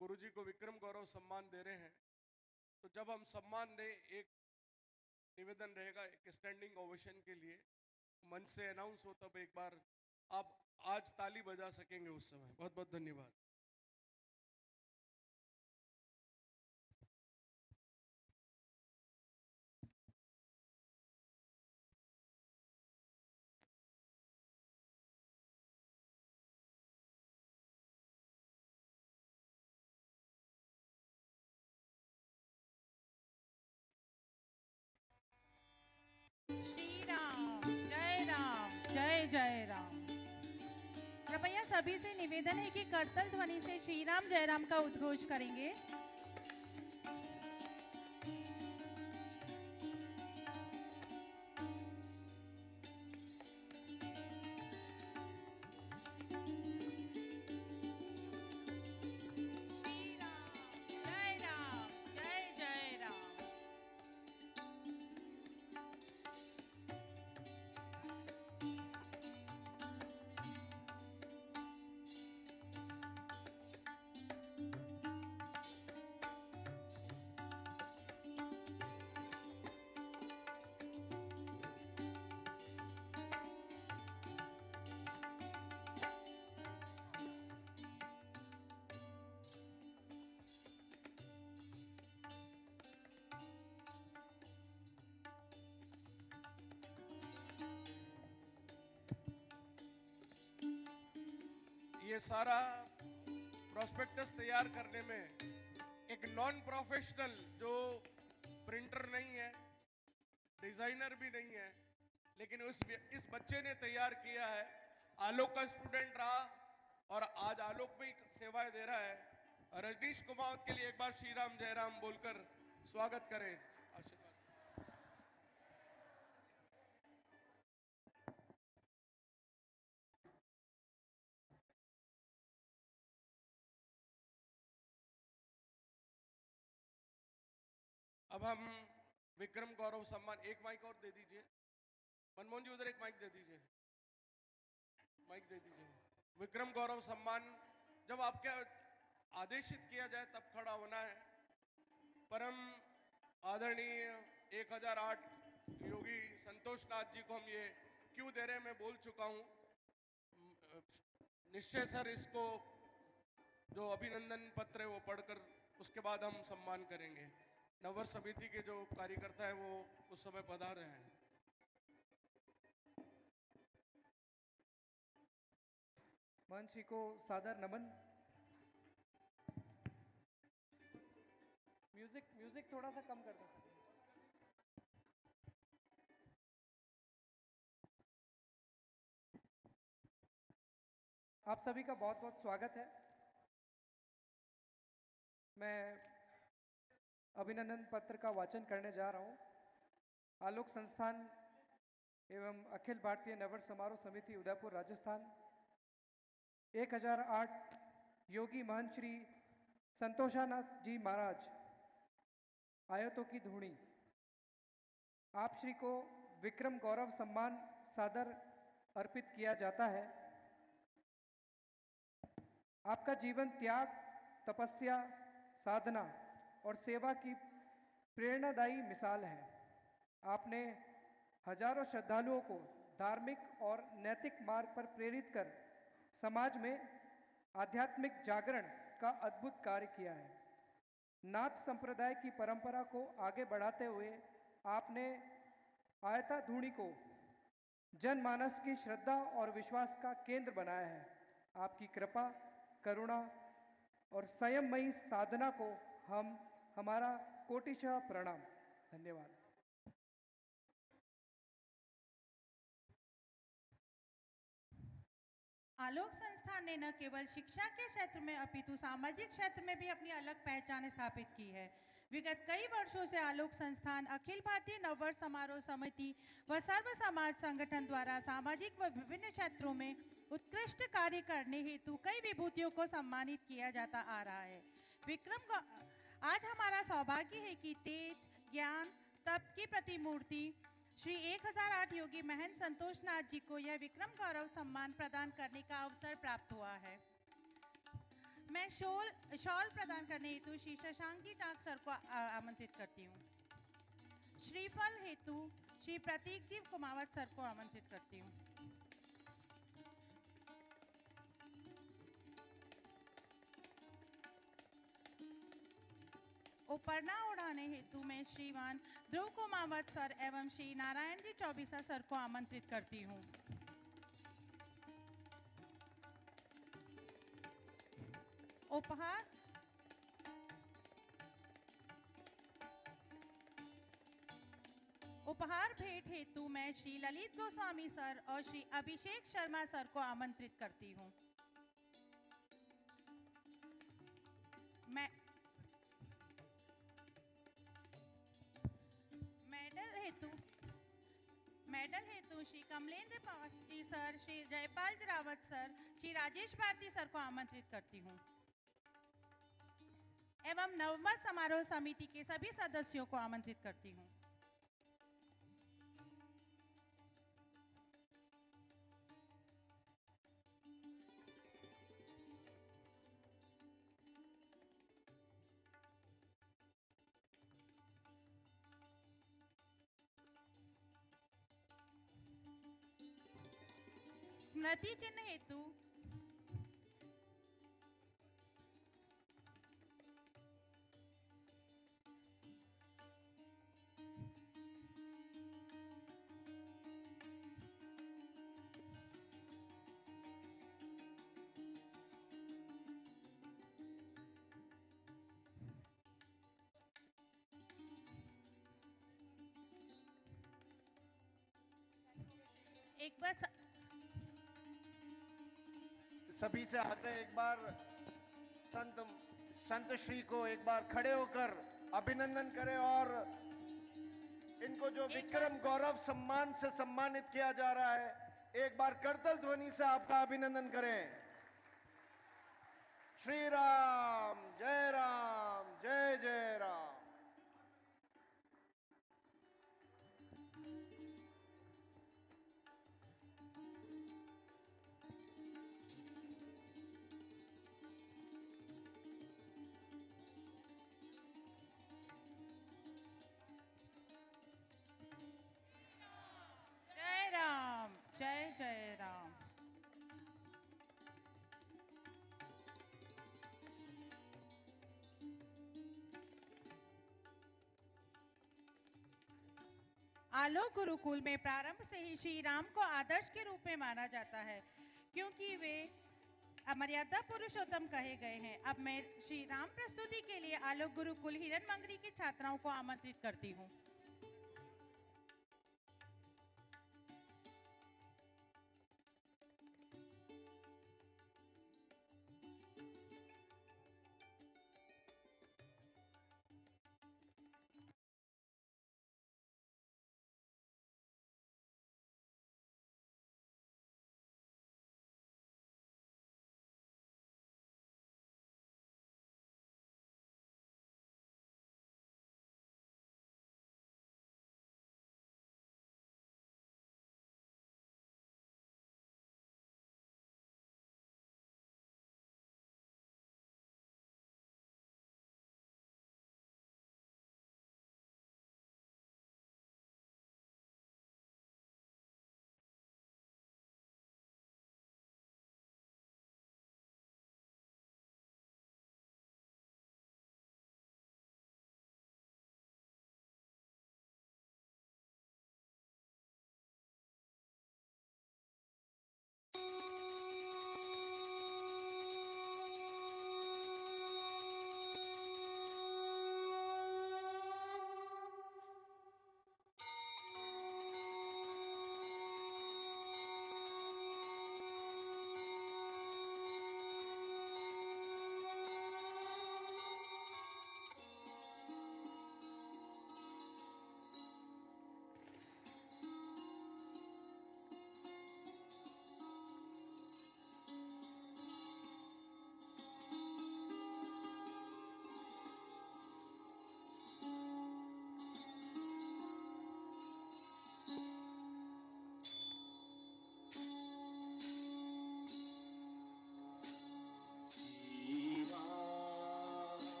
गुरुजी को विक्रम गौरव सम्मान दे रहे हैं, तो जब हम सम्मान दें, एक निवेदन रहेगा एक स्टैंडिंग ओवेशन के लिए। मंच से अनाउंस हो तब एक बार आप आज ताली बजा सकेंगे उस समय। बहुत बहुत धन्यवाद। श्री राम, जय राम, जय जय राम। कृपया सभी से निवेदन है कि करतल ध्वनि से श्री राम जय राम का उद्घोष करेंगे। श्री राम, जय जय राम। ये सारा प्रोस्पेक्टस तैयार करने में एक नॉन प्रोफेशनल, जो प्रिंटर नहीं है, डिजाइनर भी नहीं है, लेकिन इस बच्चे ने तैयार किया है। आलोक का स्टूडेंट रहा और आज आलोक में ही सेवाएं दे रहा है। रजनीश कुमावत के लिए एक बार श्री राम जय राम बोलकर स्वागत करें। आशीर्वाद। अब हम विक्रम गौरव सम्मान, एक माइक और दे दीजिए। मनमोहन जी उधर एक माइक दे दीजिए, माइक दे दीजिए। विक्रम गौरव सम्मान जब आपके आदेशित किया जाए तब खड़ा होना है। परम आदरणीय 1008 योगी संतोष नाथ जी को हम ये क्यों दे रहे हैं मैं बोल चुका हूँ। निश्चय सर इसको जो अभिनंदन पत्र है वो पढ़कर उसके बाद हम सम्मान करेंगे। नववर्ष समिति के जो कार्यकर्ता है वो उस समय पधार रहे हैं। मंच जी को सादर नमन। म्यूजिक थोड़ा सा कम कर दो सर। आप सभी का बहुत बहुत स्वागत है। मैं अभिनंदन पत्र का वाचन करने जा रहा हूं। आलोक संस्थान एवं अखिल भारतीय नववर्ष समारोह समिति उदयपुर राजस्थान 1008 योगी महंत श्री संतोषानाथ जी महाराज आयतों की धूणी आप श्री को विक्रम गौरव सम्मान सादर अर्पित किया जाता है। आपका जीवन त्याग, तपस्या, साधना और सेवा की प्रेरणादायी मिसाल है। आपने हजारों श्रद्धालुओं को धार्मिक और नैतिक मार्ग पर प्रेरित कर समाज में आध्यात्मिक जागरण का अद्भुत कार्य किया है। नाथ संप्रदाय की परंपरा को आगे बढ़ाते हुए आपने आयता धूणी को जनमानस की श्रद्धा और विश्वास का केंद्र बनाया है। आपकी कृपा, करुणा और संयममयी साधना को हमारा कोटिशः प्रणाम। धन्यवाद। आलोक संस्थान ने न केवल शिक्षा के क्षेत्र में अपितु सामाजिक क्षेत्र में भी अपनी अलग पहचान स्थापित की है। विगत कई वर्षों से आलोक संस्थान, अखिल भारतीय नववर्ष समारोह समिति व सर्व समाज संगठन द्वारा सामाजिक व विभिन्न क्षेत्रों में उत्कृष्ट कार्य करने हेतु कई विभूतियों को सम्मानित किया जाता आ रहा है। आज हमारा सौभाग्य है कि तेज, ज्ञान, तप की प्रतिमूर्ति श्री 1008 योगी महंत संतोष नाथ जी को यह विक्रम गौरव सम्मान प्रदान करने का अवसर प्राप्त हुआ है। मैं शॉल प्रदान करने हेतु श्री शशांक जी टाक सर को आमंत्रित करती हूँ। श्रीफल हेतु श्री प्रतीक जी कुमावत सर को आमंत्रित करती हूँ। उपरना उड़ाने हेतु मैं श्रीमान ध्रुव कुमावत सर एवं श्री नारायण जी चौबीसा सर को आमंत्रित करती हूँ। उपहार भेंट हेतु मैं श्री ललित गोस्वामी सर और श्री अभिषेक शर्मा सर को आमंत्रित करती हूँ। मेडल हेतु Shri Kamlendra Pasi sir, Shri Jaipal Rawat sir, Shri Rajesh Bharti sir को आमंत्रित करती हूँ एवं नववर्ष समारोह समिति के सभी सदस्यों को आमंत्रित करती हूँ। स्मृति चिन्ह हेतु एक बार सभी से आग्रह, एक बार संत श्री को एक बार खड़े होकर अभिनंदन करें और इनको जो विक्रम गौरव सम्मान से सम्मानित किया जा रहा है, एक बार करतल ध्वनि से आपका अभिनंदन करें। श्री राम जय जय राम। जय जय राम। आलोक गुरुकुल में प्रारंभ से ही श्री राम को आदर्श के रूप में माना जाता है, क्योंकि वे मर्यादा पुरुषोत्तम कहे गए हैं। अब मैं श्री राम प्रस्तुति के लिए आलोक गुरुकुल हिरनमंगरी की छात्राओं को आमंत्रित करती हूँ।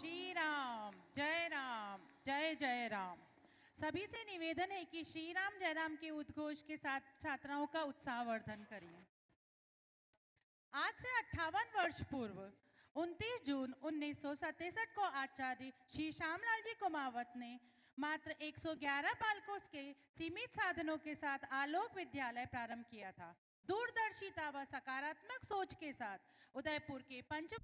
श्री राम जय जय राम। सभी से निवेदन है कि श्री राम जय राम के उद्घोष के साथ छात्राओं का उत्साहवर्धन करिए। आज से 58 वर्ष पूर्व 29 जून 1967 को आचार्य श्री श्यामलाल जी कुमावत ने मात्र 111 बालकों के सीमित साधनों के साथ आलोक विद्यालय प्रारंभ किया था। दूरदर्शिता व सकारात्मक सोच के साथ उदयपुर के पंच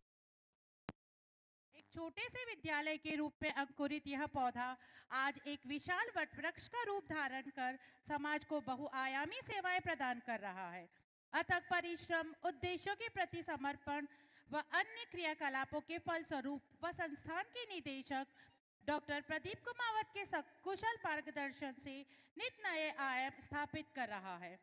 एक छोटे से विद्यालय के रूप में अंकुरित यह पौधा आज एक विशाल वटवृक्ष का रूप धारण कर समाज को बहुआयामी सेवाएं प्रदान कर रहा है। अथक परिश्रम, उद्देश्यों के प्रति समर्पण व अन्य क्रियाकलापों के फलस्वरूप व संस्थान के निदेशक डॉक्टर प्रदीप कुमावत के सकुशल मार्गदर्शन से नित नए आयाम स्थापित कर रहा है।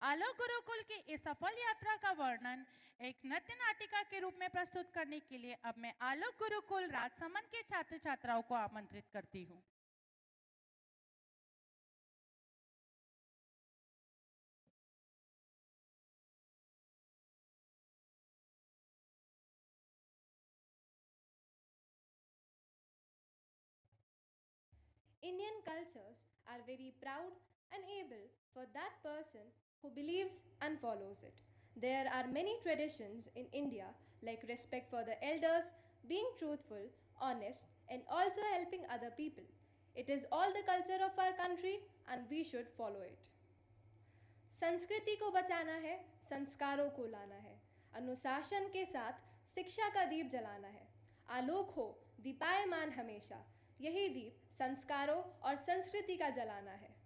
आलोक गुरुकुल की इस सफल यात्रा का वर्णन एक नृत्य नाटिका के रूप में प्रस्तुत करने के लिए अब मैं आलोक गुरुकुल राजसमंद के छात्र छात्राओं को आमंत्रित करती हूँ। Indian cultures are very proud and able for that person who believes and follows it. There are many traditions in India like respect for the elders, being truthful, honest, and also helping other people. It is all the culture of our country and we should follow it. संस्कृति को बचाना है, संस्कारों को लाना है, अनुशासन के साथ शिक्षा का दीप जलाना है। आलोक हो दीपायमान हमेशा, यही दीप संस्कारों और संस्कृति का जलाना है।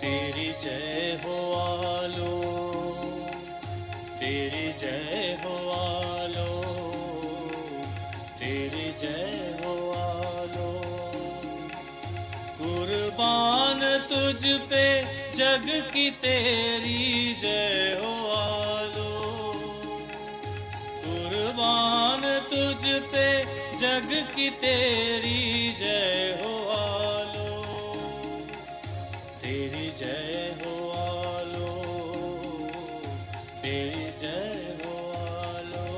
तेरी जय हो आलो, तेरी जय हो आलो, तेरी जय हो आलो। कुर्बान तुझ पे जग की तेरी जय हो आलो, कुर्बान तुझ पे जग की तेरी जय हो आलो। तेरी जय हो आलो, तेरी जय हो आलो।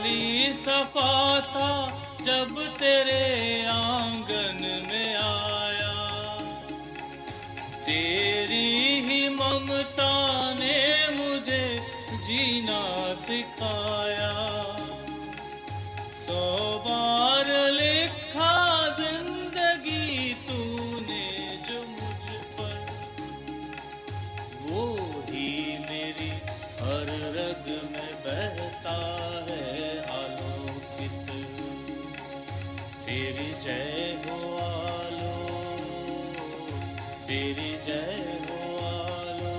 खाली सफा था जब तेरे आंगन में आया, तेरी ही ममता ने मुझे जीना सिखाया। 100 बार लिखा जिंदगी तूने जो मुझ पर, वो ही मेरी हर रग में बहता है आलोकित। तेरी जय हो आलो, तेरी जय हो आलो।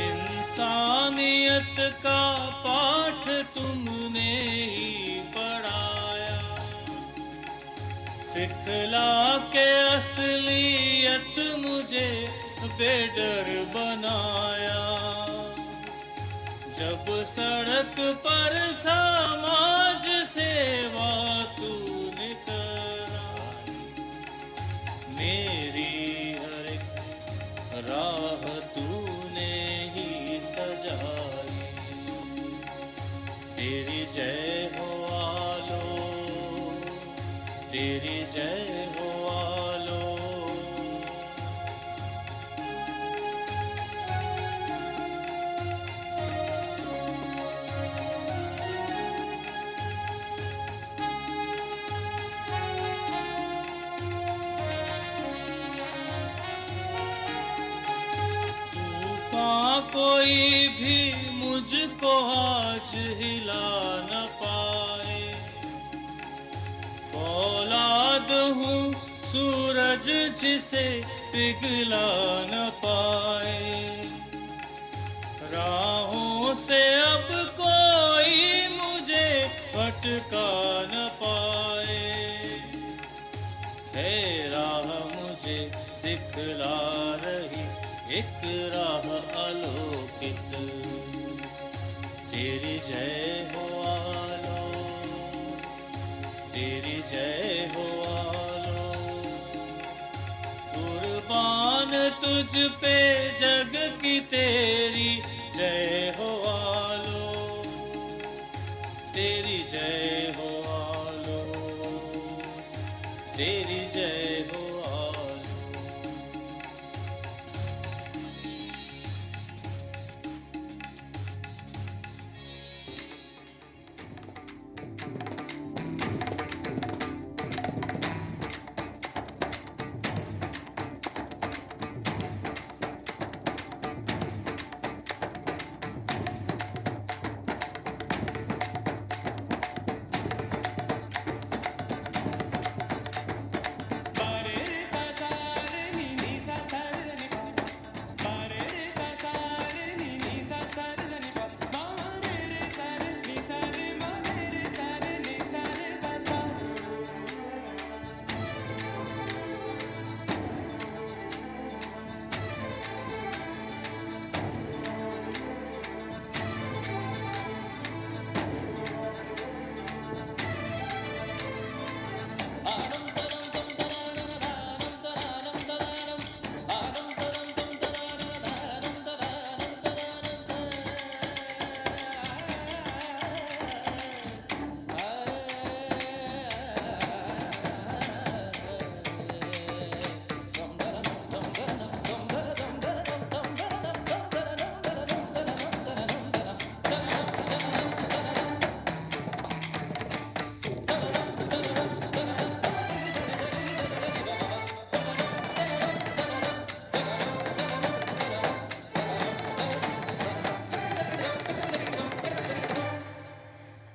इंसानियत का पाठ तुमने ही पढ़ाया, सिखला के असलियत मुझे बेडर बनाया। जब सड़क पर समाज सेवा तूने कराई, मेरी हर एक राह तूने ही सजाई। तेरी जय हो आलो, तेरी जय हो आलो। तूफान कोई भी मुझको आज हिला न पाए, औलाद हूँ सूरज जिसे पिघला न पाए। राहों से अब कोई मुझे भटका न पाए, है राह मुझे दिखला रही एक राह आलोकित। तेरी जय हो आलो, तेरी जय हो आलो। कुर्बान तुझ पे जग की तेरी जय हो आलो, तेरी जय हो आलो, तेरी जय हो आलो।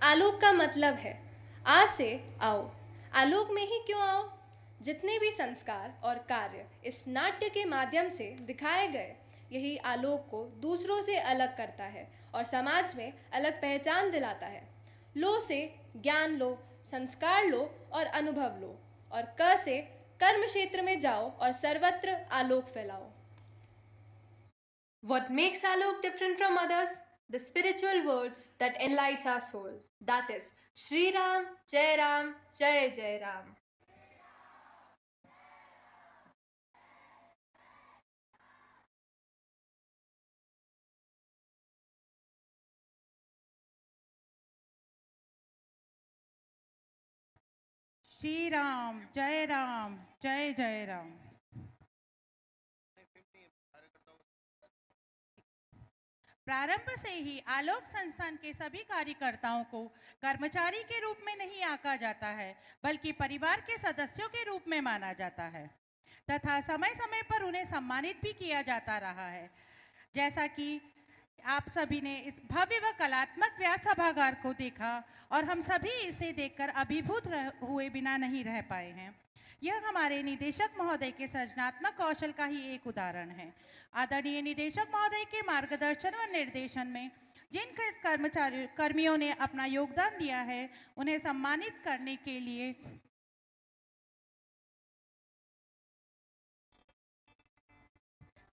आलोक का मतलब है आ से आओ। आलोक में ही क्यों आओ? जितने भी संस्कार और कार्य इस नाट्य के माध्यम से दिखाए गए, यही आलोक को दूसरों से अलग करता है और समाज में अलग पहचान दिलाता है। लो से ज्ञान लो, संस्कार लो और अनुभव लो, और क से कर्म क्षेत्र में जाओ और सर्वत्र आलोक फैलाओ। What makes Alok different from others? the spiritual words that enlights our soul. That is Shri Ram, Jai Ram, Jai Jai Ram. Shri Ram, जय राम, जय जय राम। प्रारंभ से ही आलोक संस्थान के सभी कार्यकर्ताओं को कर्मचारी के रूप में नहीं आंका जाता है, बल्कि परिवार के सदस्यों के रूप में माना जाता है तथा समय समय पर उन्हें सम्मानित भी किया जाता रहा है। जैसा कि आप सभी ने इस भव्य व कलात्मक व्यास सभागार को देखा और हम सभी इसे देखकर अभिभूत हुए बिना नहीं रह पाए हैं। यह हमारे निदेशक महोदय के सृजनात्मक कौशल का ही एक उदाहरण है। आदरणीय निदेशक महोदय के मार्गदर्शन व निर्देशन में जिन कर्मियों ने अपना योगदान दिया है, उन्हें सम्मानित करने के लिए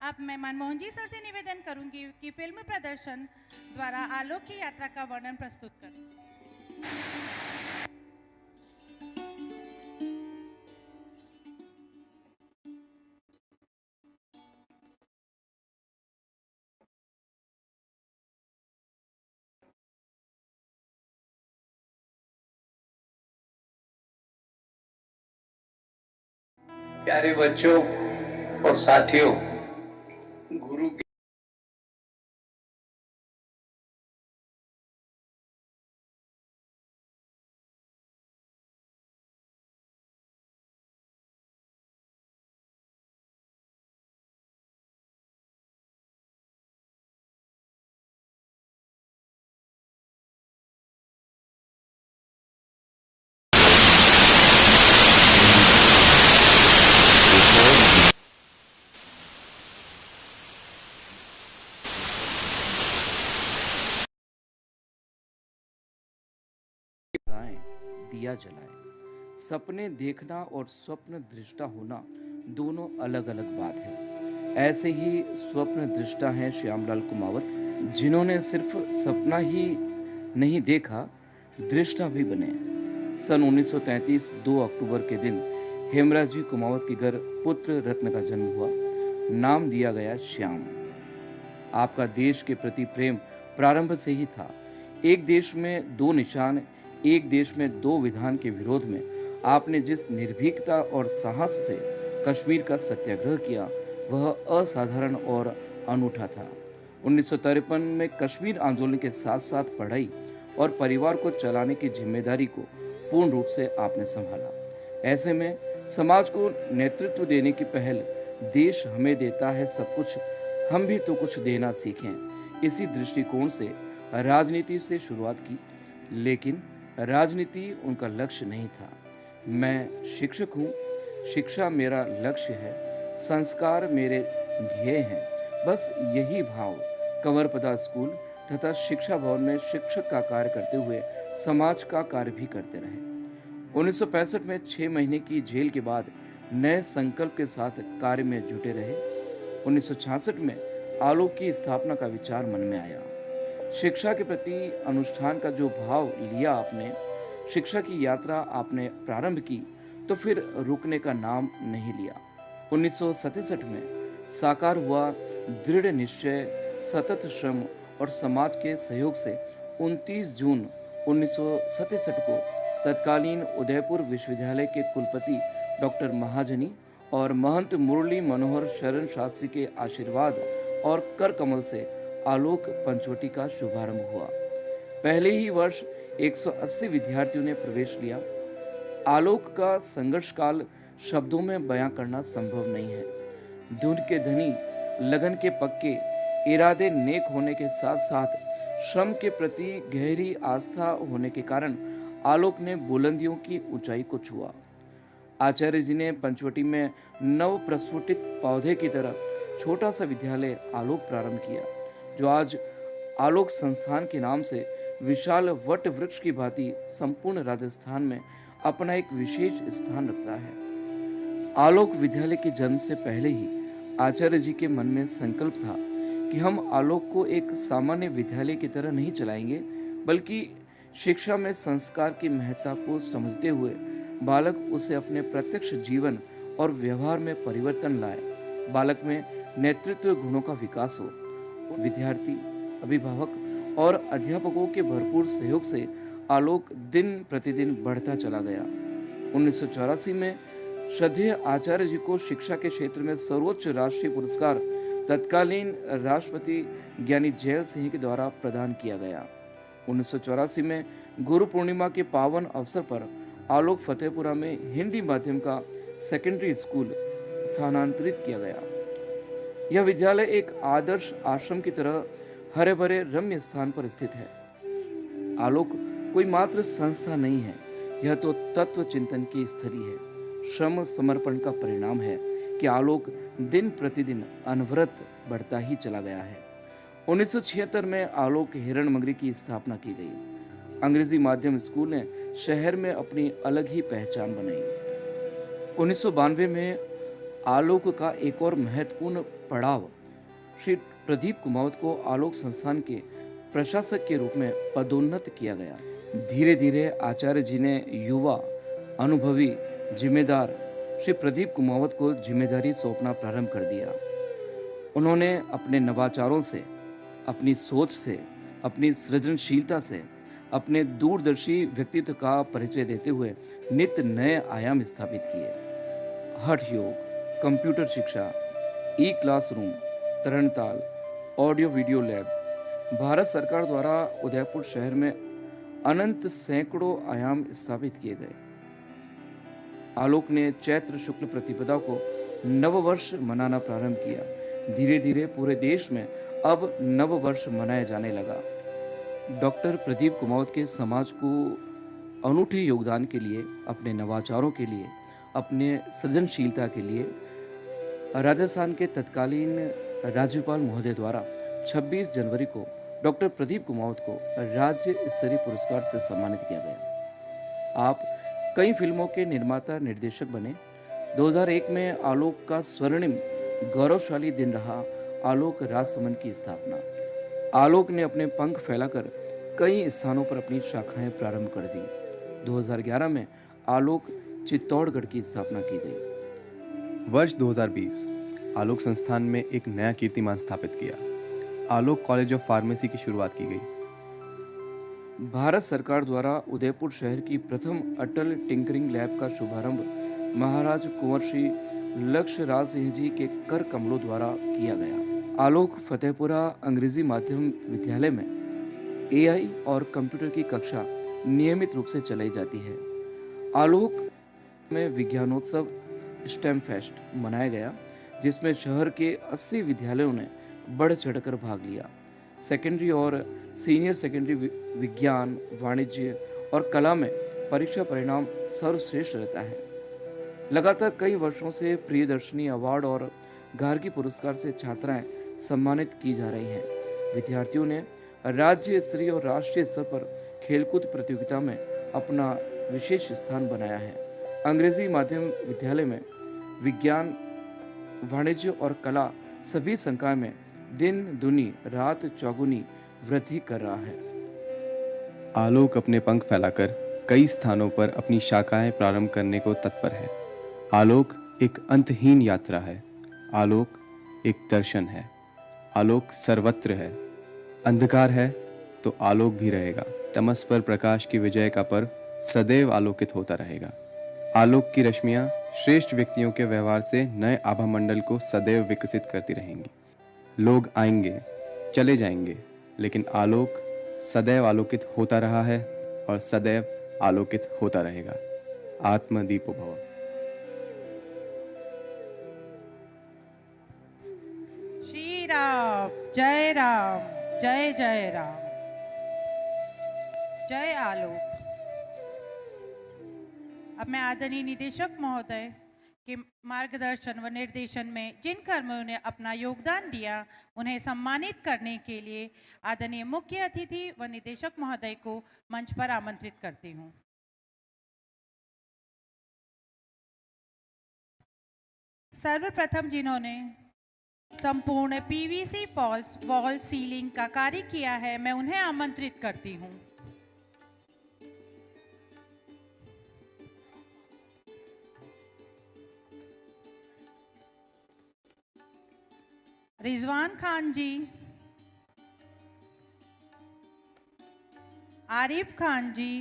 अब मैं मनमोहन जी सर से निवेदन करूंगी कि फिल्म प्रदर्शन द्वारा आलोक की यात्रा का वर्णन प्रस्तुत करें। प्यारे बच्चों और साथियों, गुरु के दिया जलाए। सपने देखना और स्वप्न दृष्टा होना दोनों अलग अलग बात है। ऐसे ही स्वप्न दृष्टा हैं श्यामलाल कुमावत, जिन्होंने सिर्फ सपना ही नहीं देखा, दृष्टा भी बने। सन 1933 2 अक्टूबर के दिन हेमराज जी कुमावत के घर पुत्र रत्न का जन्म हुआ। नाम दिया गया श्याम। आपका देश के प्रति प्रेम प्रारंभ से ही था। एक देश में दो निशान, एक देश में दो विधान के विरोध में आपने जिस निर्भीकता और साहस से कश्मीर का सत्याग्रह किया, वह असाधारण और अनूठा था। 1953 में कश्मीर आंदोलन के साथ साथ पढ़ाई और परिवार को चलाने की जिम्मेदारी को पूर्ण रूप से आपने संभाला। ऐसे में समाज को नेतृत्व देने की पहल देश हमें देता है सब कुछ, हम भी तो कुछ देना सीखें। इसी दृष्टिकोण से राजनीति से शुरुआत की, लेकिन राजनीति उनका लक्ष्य नहीं था। मैं शिक्षक हूँ, शिक्षा मेरा लक्ष्य है, संस्कार मेरे ध्येय हैं। बस यही भाव कंवरपदा स्कूल तथा शिक्षा भवन में शिक्षक का कार्य करते हुए समाज का कार्य भी करते रहे। 1965 में 6 महीने की जेल के बाद नए संकल्प के साथ कार्य में जुटे रहे। 1966 में आलोक की स्थापना का विचार मन में आया। शिक्षा के प्रति अनुष्ठान का जो भाव लिया आपने, शिक्षा की यात्रा आपने प्रारंभ की तो फिर रुकने का नाम नहीं लिया। 1967 में साकार हुआ दृढ़ निश्चय, सतत श्रम और समाज के सहयोग से 29 जून 1967 को तत्कालीन उदयपुर विश्वविद्यालय के कुलपति डॉक्टर महाजनी और महंत मुरली मनोहर शरण शास्त्री के आशीर्वाद और कर कमल से आलोक पंचवटी का शुभारंभ हुआ। पहले ही वर्ष 180 विद्यार्थियों ने प्रवेश लिया। आलोक का संघर्ष काल शब्दों में बयां करना संभव नहीं है। धुन के धनी, लगन के पक्के, इरादे नेक होने के साथ साथ श्रम के प्रति गहरी आस्था होने के कारण आलोक ने बुलंदियों की ऊंचाई को छुआ। आचार्य जी ने पंचवटी में नव प्रस्फुटित पौधे की तरह छोटा सा विद्यालय आलोक प्रारंभ किया, जो आज आलोक संस्थान के नाम से विशाल वट वृक्ष की भांति संपूर्ण राजस्थान में अपना एक विशेष स्थान रखता है। आलोक विद्यालय के जन्म से पहले ही आचार्य जी के मन में संकल्प था कि हम आलोक को एक सामान्य विद्यालय की तरह नहीं चलाएंगे, बल्कि शिक्षा में संस्कार की महत्ता को समझते हुए बालक उसे अपने प्रत्यक्ष जीवन और व्यवहार में परिवर्तन लाए। बालक में नेतृत्व गुणों का विकास हो। विद्यार्थी, अभिभावक और अध्यापकों के भरपूर सहयोग से आलोक दिन प्रतिदिन बढ़ता चला गया। 1984 में श्रद्धेय आचार्य जी को शिक्षा के क्षेत्र में सर्वोच्च राष्ट्रीय पुरस्कार तत्कालीन राष्ट्रपति ज्ञानी जैल सिंह के द्वारा प्रदान किया गया। 1984 में गुरु पूर्णिमा के पावन अवसर पर आलोक फतेहपुरा में हिंदी माध्यम का सेकेंडरी स्कूल स्थानांतरित किया गया। यह विद्यालय एक आदर्श आश्रम की तरह हरे भरे रम्य स्थान पर स्थित है। आलोक कोई मात्र संस्था नहीं है, यह तो तत्व चिंतन की स्थली है। श्रम समर्पण का परिणाम है कि आलोक दिन प्रतिदिन अनवरत बढ़ता ही चला गया है। 1976 में आलोक हिरणमंगरी की स्थापना की गई। अंग्रेजी माध्यम स्कूल ने शहर में अपनी अलग ही पहचान बनाई। 1992 में आलोक का एक और महत्वपूर्ण पड़ाव श्री प्रदीप कुमावत को आलोक संस्थान के प्रशासक के रूप में पदोन्नत किया गया। धीरे धीरे आचार्य जी ने युवा, अनुभवी, जिम्मेदार श्री प्रदीप कुमावत को जिम्मेदारी सौंपना प्रारंभ कर दिया। उन्होंने अपने नवाचारों से, अपनी सोच से, अपनी सृजनशीलता से, अपने दूरदर्शी व्यक्तित्व का परिचय देते हुए नित्य नए आयाम स्थापित किए। हठ योग, कंप्यूटर शिक्षा, ई क्लासरूम, तरणताल, ऑडियो वीडियो लैब, भारत सरकार द्वारा उदयपुर शहर में अनंत सैकड़ों आयाम स्थापित किए गए। आलोक ने चैत्र शुक्ल प्रतिपदा को नववर्ष मनाना प्रारंभ किया। धीरे धीरे पूरे देश में अब नववर्ष मनाया जाने लगा। डॉक्टर प्रदीप कुमावत के समाज को अनूठे योगदान के लिए, अपने नवाचारों के लिए, अपने सृजनशीलता के लिए राजस्थान के तत्कालीन राज्यपाल महोदय द्वारा 26 जनवरी को डॉक्टर प्रदीप कुमावत को राज्य स्तरीय पुरस्कार से सम्मानित किया गया। आप कई फिल्मों के निर्माता निर्देशक बने। 2001 में आलोक का स्वर्णिम गौरवशाली दिन रहा आलोक राजसमंद की स्थापना। आलोक ने अपने पंख फैलाकर कई स्थानों पर अपनी शाखाएं प्रारंभ कर दी। 2011 में आलोक चित्तौड़गढ़ की स्थापना की गई। वर्ष 2020 आलोक संस्थान में एक नया कीर्तिमान स्थापित किया। आलोक कॉलेज ऑफ फार्मेसी की शुरुआत की गई। भारत सरकार द्वारा उदयपुर शहर की प्रथम अटल टिंकरिंग लैब का शुभारंभ महाराज कुंवर श्री लक्ष्य राज सिंह जी के कर कमलों द्वारा किया गया। आलोक फतेहपुरा अंग्रेजी माध्यम विद्यालय में एआई और कंप्यूटर की कक्षा नियमित रूप से चलाई जाती है। आलोक में विज्ञानोत्सव स्टेम फेस्ट मनाया गया, जिसमें शहर के 80 विद्यालयों ने बढ़ चढ़कर भाग लिया। सेकेंडरी और सीनियर सेकेंडरी विज्ञान, वाणिज्य और कला में परीक्षा परिणाम सर्वश्रेष्ठ रहता है। लगातार कई वर्षों से प्रियदर्शनी अवार्ड और गार्गी पुरस्कार से छात्राएं सम्मानित की जा रही हैं। विद्यार्थियों ने राज्य स्तरीय और राष्ट्रीय स्तर पर खेलकूद प्रतियोगिता में अपना विशेष स्थान बनाया है। अंग्रेजी माध्यम विद्यालय में विज्ञान, वाणिज्य और कला सभी संकाय में दिन दुनी रात चौगुनी वृद्धि कर रहा है। आलोक अपने पंख फैलाकर कई स्थानों पर अपनी शाखाएं प्रारंभ करने को तत्पर है। आलोक एक अंतहीन यात्रा है। आलोक एक दर्शन है। आलोक सर्वत्र है। अंधकार है तो आलोक भी रहेगा। तमस पर प्रकाश की विजय का पर्व सदैव आलोकित होता रहेगा। आलोक की रश्मियां श्रेष्ठ व्यक्तियों के व्यवहार से नए आभा मंडल को सदैव विकसित करती रहेंगी। लोग आएंगे, चले जाएंगे, लेकिन आलोक सदैव आलोकित होता रहा है और सदैव आलोकित होता रहेगा। आत्मदीपो भव। श्री राम, जय राम, जय जय राम, जय आलोक। अब मैं आदरणीय निदेशक महोदय के मार्गदर्शन व निर्देशन में जिन कर्मियों ने अपना योगदान दिया, उन्हें सम्मानित करने के लिए आदरणीय मुख्य अतिथि व निदेशक महोदय को मंच पर आमंत्रित करती हूँ। सर्वप्रथम जिन्होंने संपूर्ण पीवीसी फॉल्स वॉल सीलिंग का कार्य किया है, मैं उन्हें आमंत्रित करती हूँ। रिजवान खान जी, आरिफ खान जी,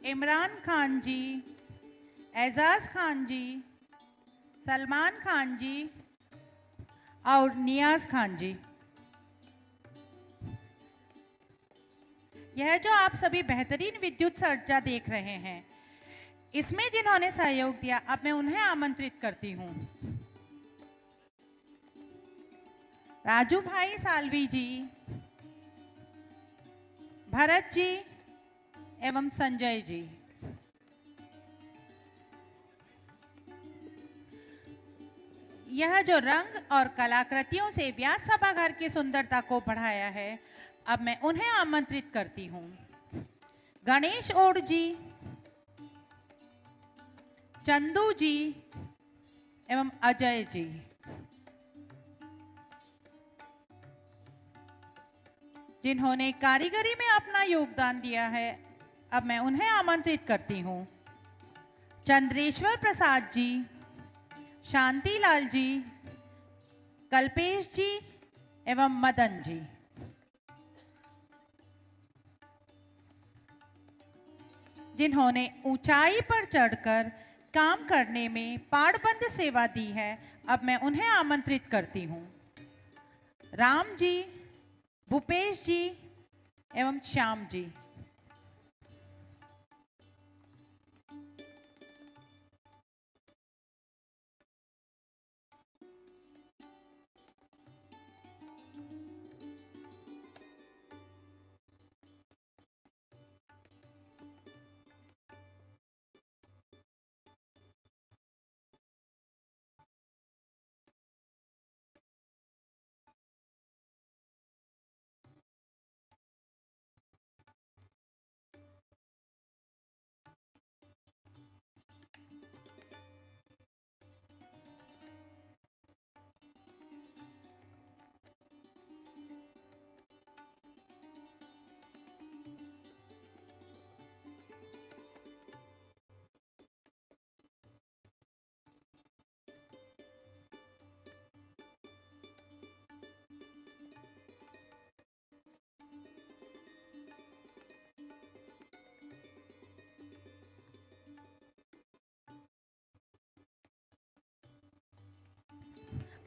इमरान खान जी, एजाज खान जी, सलमान खान जी और नियाज खान जी। यह जो आप सभी बेहतरीन विद्युत सज्जा देख रहे हैं, इसमें जिन्होंने सहयोग दिया, अब मैं उन्हें आमंत्रित करती हूँ। राजू भाई सालवी जी, भरत जी एवं संजय जी। यह जो रंग और कलाकृतियों से व्यास सभागार की सुंदरता को बढ़ाया है, अब मैं उन्हें आमंत्रित करती हूँ। गणेश ओड जी, चंदू जी एवं अजय जी। जिन्होंने कारीगरी में अपना योगदान दिया है, अब मैं उन्हें आमंत्रित करती हूँ। चंद्रेश्वर प्रसाद जी, शांतिलाल जी, कल्पेश जी एवं मदन जी। जिन्होंने ऊंचाई पर चढ़कर काम करने में पाड़बंद सेवा दी है, अब मैं उन्हें आमंत्रित करती हूँ। राम जी, भूपेश जी एवं श्याम जी।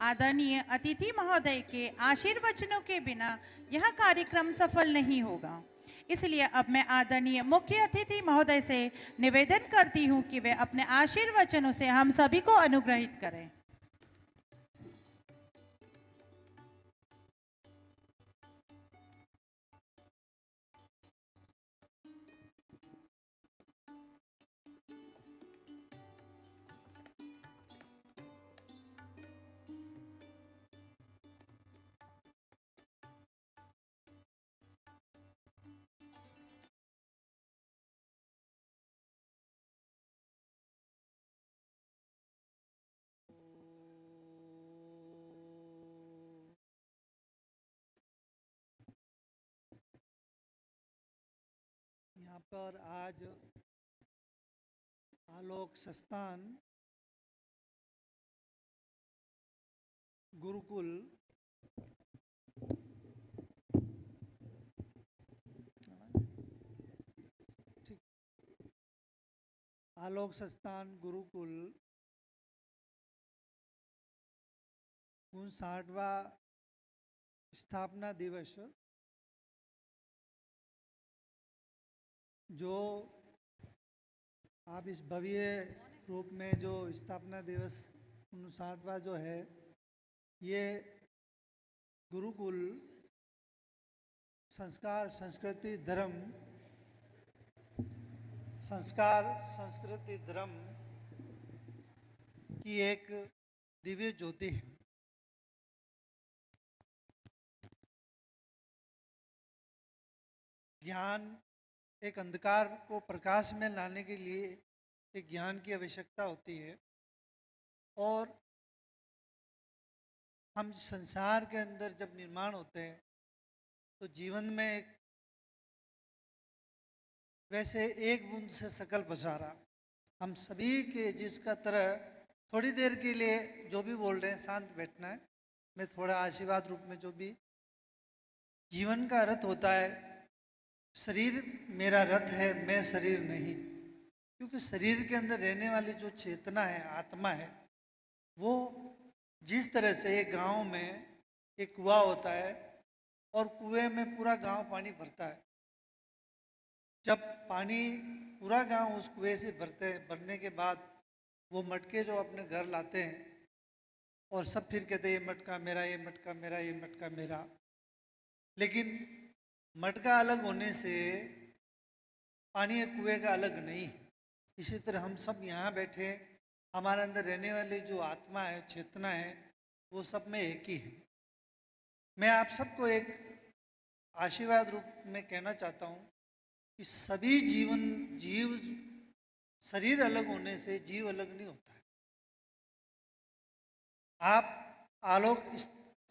आदरणीय अतिथि महोदय के आशीर्वचनों के बिना यह कार्यक्रम सफल नहीं होगा। इसलिए अब मैं आदरणीय मुख्य अतिथि महोदय से निवेदन करती हूं कि वे अपने आशीर्वचनों से हम सभी को अनुग्रहित करें। यहाँ पर आज आलोक संस्थान गुरुकुल ठीक आलोक संस्थान गुरुकुल 59वां स्थापना दिवस जो आप इस भव्य रूप में जो स्थापना दिवस 59वां जो है, ये गुरुकुल संस्कार संस्कृति धर्म की एक दिव्य ज्योति है। ज्ञान एक अंधकार को प्रकाश में लाने के लिए एक ज्ञान की आवश्यकता होती है। और हम संसार के अंदर जब निर्माण होते हैं तो जीवन में एक वैसे एक बूंद से सकल पसारा, हम सभी के जिसका तरह थोड़ी देर के लिए जो भी बोल रहे हैं शांत बैठना है। मैं थोड़ा आशीर्वाद रूप में जो भी जीवन का रथ होता है, शरीर मेरा रथ है, मैं शरीर नहीं। क्योंकि शरीर के अंदर रहने वाली जो चेतना है, आत्मा है, वो जिस तरह से एक गांव में एक कुआं होता है और कुएं में पूरा गांव पानी भरता है। जब पानी पूरा गांव उस कुएं से भरने के बाद वो मटके जो अपने घर लाते हैं और सब फिर कहते हैं ये मटका मेरा, ये मटका मेरा, ये मटका मेरा। लेकिन मटका अलग होने से पानी एक कुएं का अलग नहीं है। इसी तरह हम सब यहाँ बैठे, हमारे अंदर रहने वाली जो आत्मा है, चेतना है, वो सब में एक ही है। मैं आप सबको एक आशीर्वाद रूप में कहना चाहता हूँ कि सभी जीव शरीर अलग होने से जीव अलग नहीं होता है। आप आलोक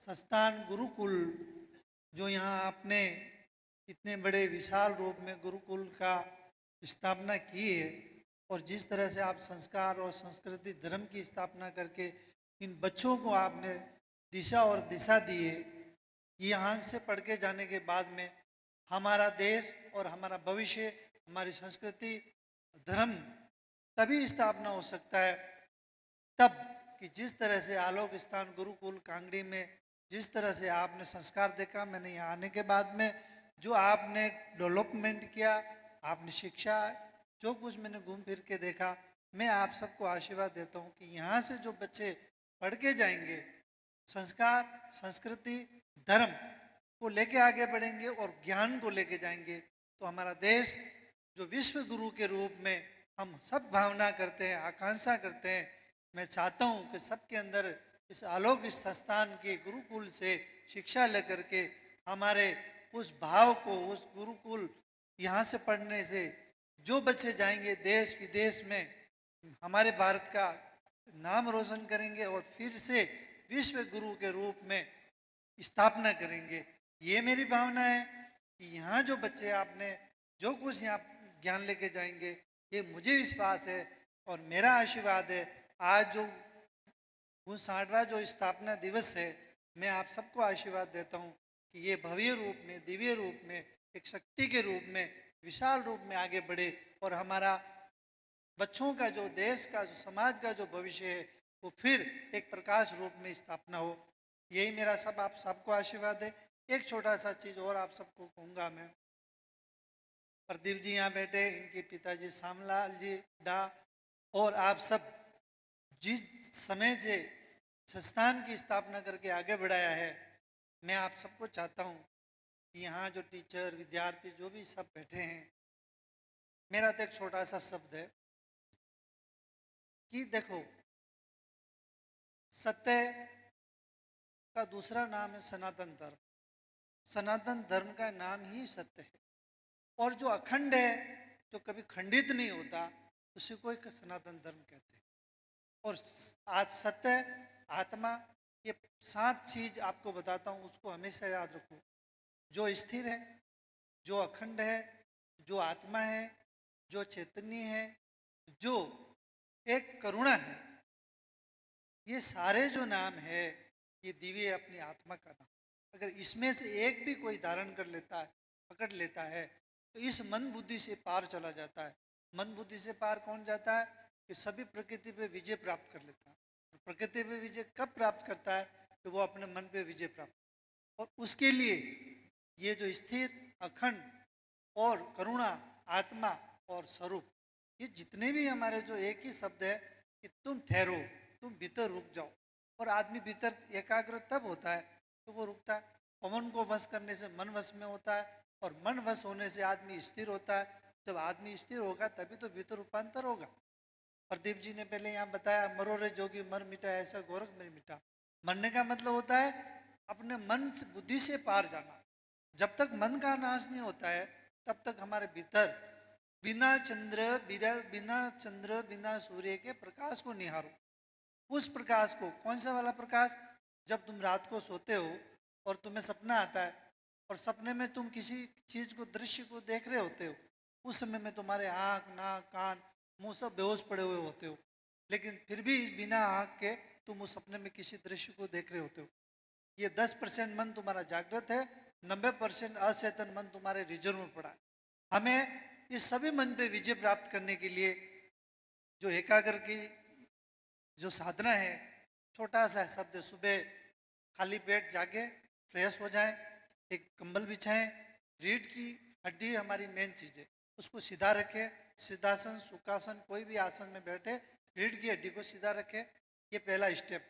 संस्थान गुरुकुल जो यहाँ आपने इतने बड़े विशाल रूप में गुरुकुल का स्थापना की है और जिस तरह से आप संस्कार और संस्कृति धर्म की स्थापना करके इन बच्चों को आपने दिशा और दिशा दी है, यहाँ से पढ़ के जाने के बाद में हमारा देश और हमारा भविष्य, हमारी संस्कृति, धर्म तभी स्थापना हो सकता है तब कि जिस तरह से आलोक स्थान गुरुकुल कांगड़ी में जिस तरह से आपने संस्कार देखा, मैंने यहाँ आने के बाद में जो आपने डेवलपमेंट किया, आपने शिक्षा, जो कुछ मैंने घूम फिर के देखा, मैं आप सबको आशीर्वाद देता हूँ कि यहाँ से जो बच्चे पढ़ के जाएंगे, संस्कार, संस्कृति, धर्म को लेके आगे बढ़ेंगे और ज्ञान को लेके जाएंगे, तो हमारा देश जो विश्व गुरु के रूप में हम सब भावना करते हैं, आकांक्षा करते हैं, मैं चाहता हूँ कि सबके अंदर इस आलोक संस्थान के गुरुकुल से शिक्षा लेकर के हमारे उस भाव को, उस गुरुकुल यहाँ से पढ़ने से जो बच्चे जाएंगे देश विदेश में, हमारे भारत का नाम रोशन करेंगे और फिर से विश्व गुरु के रूप में स्थापना करेंगे। ये मेरी भावना है कि यहाँ जो बच्चे आपने जो कुछ यहाँ ज्ञान लेके जाएंगे, ये मुझे विश्वास है और मेरा आशीर्वाद है। आज जो 59वां जो स्थापना दिवस है, मैं आप सबको आशीर्वाद देता हूँ कि ये भव्य रूप में, दिव्य रूप में, एक शक्ति के रूप में, विशाल रूप में आगे बढ़े और हमारा बच्चों का जो देश का, जो समाज का जो भविष्य है, वो फिर एक प्रकाश रूप में स्थापना हो। यही मेरा सब आप सबको आशीर्वाद है। एक छोटा सा चीज़ और आप सबको कहूँगा मैं, प्रदीप जी यहाँ बैठे, इनके पिताजी श्यामलाल जी डा, और आप सब जिस समय से संस्थान की स्थापना करके आगे बढ़ाया है, मैं आप सबको चाहता हूँ कि यहाँ जो टीचर, विद्यार्थी जो भी सब बैठे हैं, मेरा तो एक छोटा सा शब्द है कि देखो, सत्य का दूसरा नाम है सनातन धर्म। सनातन धर्म का नाम ही सत्य है और जो अखंड है, जो कभी खंडित नहीं होता, उसी को एक सनातन धर्म कहते हैं। और आज सत्य, आत्मा, ये 7 चीज आपको बताता हूँ, उसको हमेशा याद रखो। जो स्थिर है, जो अखंड है, जो आत्मा है, जो चैतन्य है, जो एक करुणा है, ये सारे जो नाम है, ये दिव्य अपनी आत्मा का नाम। अगर इसमें से एक भी कोई धारण कर लेता है, पकड़ लेता है, तो इस मन बुद्धि से पार चला जाता है। मन बुद्धि से पार कौन जाता है? कि सभी प्रकृति पे विजय प्राप्त कर लेता है। प्रकृति पे विजय कब प्राप्त करता है? कि वो अपने मन पे विजय प्राप्त, और उसके लिए ये जो स्थिर, अखंड और करुणा, आत्मा और स्वरूप, ये जितने भी हमारे जो एक ही शब्द है कि तुम ठहरो, तुम भीतर रुक जाओ। और आदमी भीतर एकाग्र तब होता है तो वो रुकता है। पवन को वश करने से मन वश में होता है और मन वश होने से आदमी स्थिर होता है। जब आदमी स्थिर होगा तभी तो भीतर रूपांतर होगा। प्रदीप जी ने पहले यहाँ बताया, मरो रे जोगी मर मिटा, ऐसा गोरख में मिटा। मरने का मतलब होता है अपने मन से, बुद्धि से पार जाना। जब तक मन का नाश नहीं होता है तब तक हमारे भीतर बिना चंद्र बिना सूर्य के प्रकाश को निहारो। उस प्रकाश को, कौन सा वाला प्रकाश? जब तुम रात को सोते हो और तुम्हें सपना आता है और सपने में तुम किसी चीज को, दृश्य को देख रहे होते हो, उस समय में तुम्हारे आँख, नाक, कान, मुंह सब बेहोश पड़े हुए होते हो, लेकिन फिर भी बिना आँख के तुम उस सपने में किसी दृश्य को देख रहे होते हो। ये 10% मन तुम्हारा जागृत है, 90% अचेतन मन तुम्हारे रिजर्व में पड़ा है। हमें इस सभी मन पे विजय प्राप्त करने के लिए जो एकाग्र की जो साधना है, छोटा सा शब्द, सुबह खाली पेट जागे, फ्रेश हो जाएं, एक कंबल बिछाएं, रीढ़ की हड्डी हमारी मेन चीज़ है, उसको सीधा रखें, सिद्धासन, सुखासन, कोई भी आसन में बैठे रीढ़ की हड्डी को सीधा रखें। ये पहला स्टेप।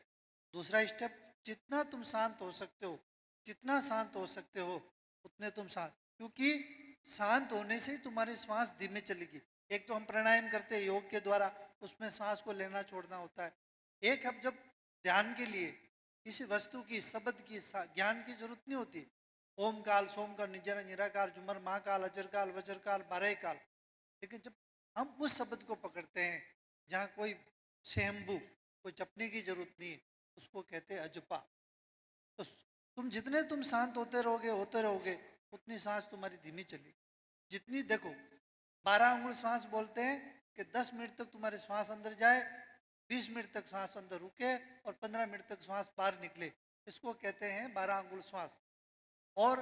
दूसरा स्टेप, जितना तुम शांत हो सकते हो, जितना शांत हो सकते हो उतने तुम शांत, क्योंकि शांत होने से ही तुम्हारी श्वास धीमे चलेगी। एक तो हम प्राणायाम करते हैं योग के द्वारा, उसमें सांस को लेना छोड़ना होता है। एक अब जब ध्यान के लिए किसी वस्तु की, शब्द की, ज्ञान की जरूरत नहीं होती। ओम काल, सोम काल, निजर, निराकार, जुमर, महाकाल, अजर काल, वज्र काल, 12 काल, लेकिन जब हम उस शब्द को पकड़ते हैं जहाँ कोई स्वयंभू, कोई जपने की जरूरत नहीं है, उसको कहते हैं अजपा। तो तुम जितने तुम शांत होते रहोगे उतनी सांस तुम्हारी धीमी चलेगी। जितनी, देखो 12 अंगुल श्वास बोलते हैं कि 10 मिनट तक तुम्हारी श्वास अंदर जाए, 20 मिनट तक श्वास अंदर रुके और 15 मिनट तक श्वास बाहर निकले, इसको कहते हैं 12 अंगुल श्वास। और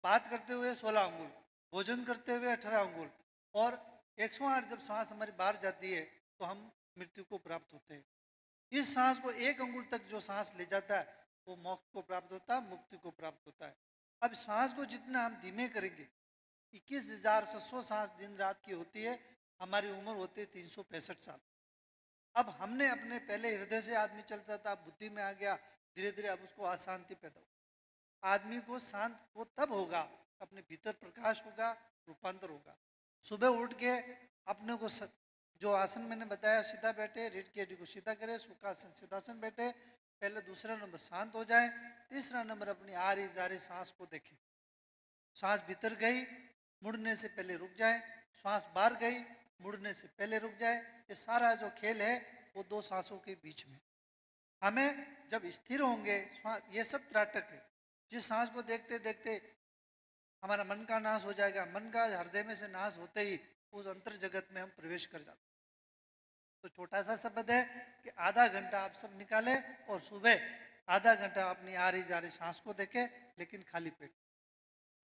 बात करते हुए 16 अंगुल, भोजन करते हुए 18 अंगुल, और 108 जब सांस हमारी बाहर जाती है तो हम मृत्यु को प्राप्त होते हैं। इस सांस को 1 अंगुल तक जो सांस ले जाता है वो मोक्ष को प्राप्त होता है, मुक्ति को प्राप्त होता है। अब सांस को जितना हम धीमे करेंगे, 21,700 सांस दिन रात की होती है, हमारी उम्र होती है 365 साल। अब हमने अपने, पहले हृदय से आदमी चलता था, बुद्धि में आ गया, धीरे धीरे अब उसको अशांति पैदा हो। आदमी को शांत वो तब होगा, अपने भीतर प्रकाश होगा, रूपांतर होगा। सुबह उठ के अपने को जो आसन मैंने बताया, सीधा बैठे, रीढ़ की हड्डी को सीधा करें, सुखासन, सिद्धासन बैठे, पहले दूसरा नंबर शांत हो जाए, तीसरा नंबर अपनी आ रही जा रही सांस को देखें। सांस भीतर गई, मुड़ने से पहले रुक जाए, सांस बाहर गई, मुड़ने से पहले रुक जाए। ये सारा जो खेल है वो 2 सांसों के बीच में। हमें जब स्थिर होंगे, ये सब त्राटक है। जिस सांस को देखते देखते हमारा मन का नाश हो जाएगा, मन का हृदय में से नाश होते ही उस अंतर जगत में हम प्रवेश कर जाते। तो छोटा सा शब्द है कि आधा घंटा आप सब निकालें और सुबह आधा घंटा अपनी आ रही जा रही सांस को देखें, लेकिन खाली पेट।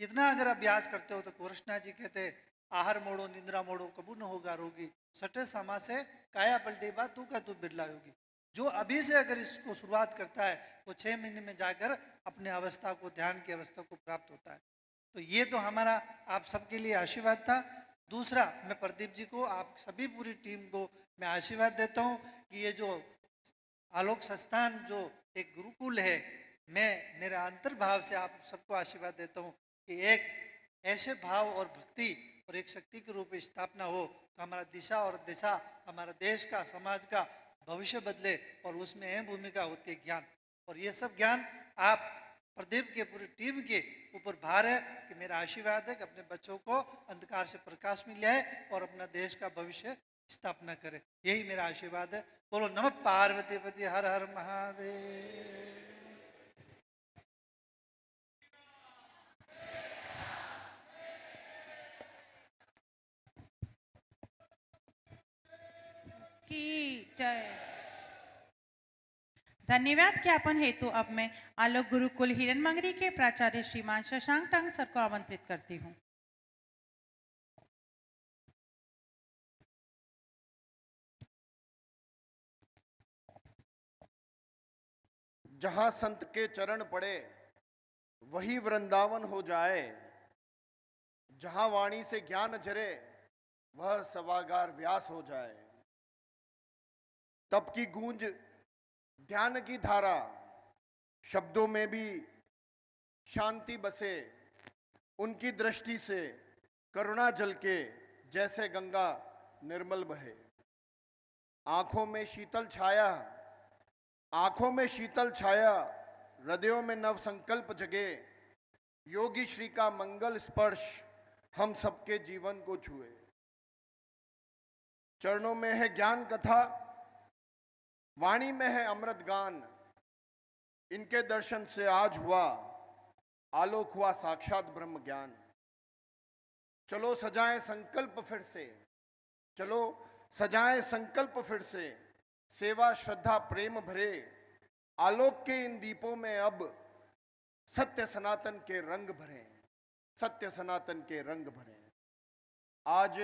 इतना अगर अभ्यास करते हो तो कृष्णा जी कहते, आहार मोड़ो निंद्रा मोड़ो कबू न होगा रोगी, सटे समा से काया पलटी बा तू का तू बिरला होगी। जो अभी से अगर इसको शुरुआत करता है वो 6 महीने में जाकर अपने अवस्था को, ध्यान की अवस्था को प्राप्त होता है। तो ये तो हमारा आप सबके लिए आशीर्वाद था। दूसरा, मैं प्रदीप जी को, आप सभी पूरी टीम को मैं आशीर्वाद देता हूँ कि ये जो आलोक संस्थान जो एक गुरुकुल है, मैं मेरा अंतर्भाव से आप सबको आशीर्वाद देता हूँ कि एक ऐसे भाव और भक्ति और एक शक्ति के रूप में स्थापना हो तो हमारा दिशा और दिशा, हमारा देश का, समाज का भविष्य बदले, और उसमें अहम भूमिका होती है ज्ञान। और ये सब ज्ञान आप प्रदीप के पूरी टीम के ऊपर भार है कि मेरा आशीर्वाद है कि अपने बच्चों को अंधकार से प्रकाश में ले आए और अपना देश का भविष्य स्थापना करे। यही मेरा आशीर्वाद है। बोलो नमः पार्वती पति, हर हर महादेव। की जय। धन्यवाद ज्ञापन हेतु अब मैं आलोक गुरुकुल हिरनमंगरी के प्राचार्य श्रीमान शशांक टांग सर को आमंत्रित करती हूँ। जहां संत के चरण पड़े वही वृंदावन हो जाए, जहां वाणी से ज्ञान झरे वह सभागार व्यास हो जाए। तप की गूंज, ध्यान की धारा, शब्दों में भी शांति बसे, उनकी दृष्टि से करुणा जल के जैसे गंगा निर्मल बहे। आंखों में शीतल छाया, आंखों में शीतल छाया, हृदयों में नव संकल्प जगे। योगी श्री का मंगल स्पर्श हम सबके जीवन को छुए। चरणों में है ज्ञान कथा, वाणी में है अमृत गान। इनके दर्शन से आज हुआ आलोक, हुआ साक्षात ब्रह्म ज्ञान। चलो सजाएं संकल्प फिर से, चलो सजाएं संकल्प फिर से, सेवा श्रद्धा प्रेम भरे आलोक के इन दीपों में अब सत्य सनातन के रंग भरे, सत्य सनातन के रंग भरे। आज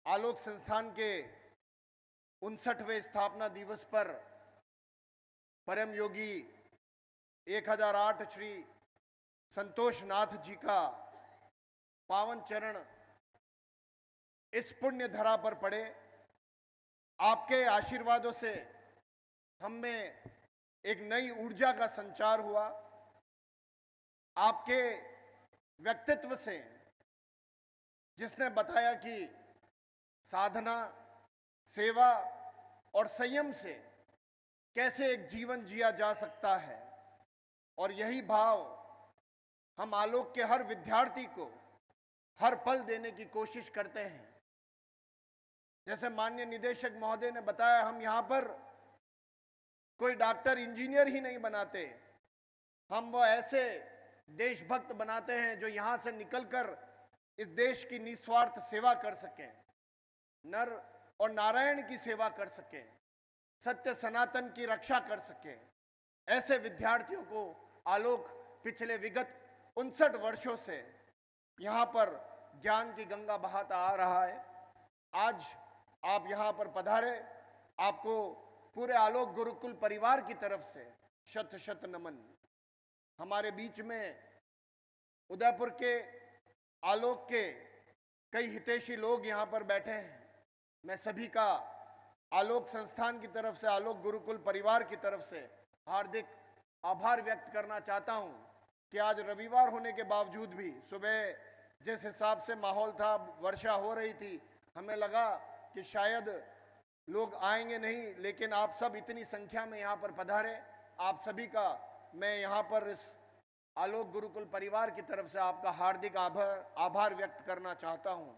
आलोक संस्थान के 59वें स्थापना दिवस पर परम योगी 1008 श्री संतोष नाथ जी का पावन चरण इस पुण्य धरा पर पड़े। आपके आशीर्वादों से हम में एक नई ऊर्जा का संचार हुआ। आपके व्यक्तित्व से, जिसने बताया कि साधना, सेवा और संयम से कैसे एक जीवन जिया जा सकता है, और यही भाव हम आलोक के हर विद्यार्थी को हर पल देने की कोशिश करते हैं। जैसे माननीय निदेशक महोदय ने बताया, हम यहां पर कोई डॉक्टर इंजीनियर ही नहीं बनाते, हम वो ऐसे देशभक्त बनाते हैं जो यहां से निकलकर इस देश की निस्वार्थ सेवा कर सकें, नर और नारायण की सेवा कर सकें, सत्य सनातन की रक्षा कर सकें। ऐसे विद्यार्थियों को आलोक पिछले विगत 59 वर्षों से यहां पर ज्ञान की गंगा बहाता आ रहा है। आज आप यहां पर पधारे, आपको पूरे आलोक गुरुकुल परिवार की तरफ से शत शत नमन। हमारे बीच में उदयपुर के आलोक के कई हितैषी लोग यहां पर बैठे हैं। मैं सभी का आलोक संस्थान की तरफ से, आलोक गुरुकुल परिवार की तरफ से हार्दिक आभार व्यक्त करना चाहता हूं कि आज रविवार होने के बावजूद भी सुबह जिस हिसाब से माहौल था, वर्षा हो रही थी, हमें लगा कि शायद लोग आएंगे नहीं, लेकिन आप सब इतनी संख्या में यहाँ पर पधारे। आप सभी का मैं यहाँ पर इस आलोक गुरुकुल परिवार की तरफ से आपका हार्दिक आभार व्यक्त करना चाहता हूँ।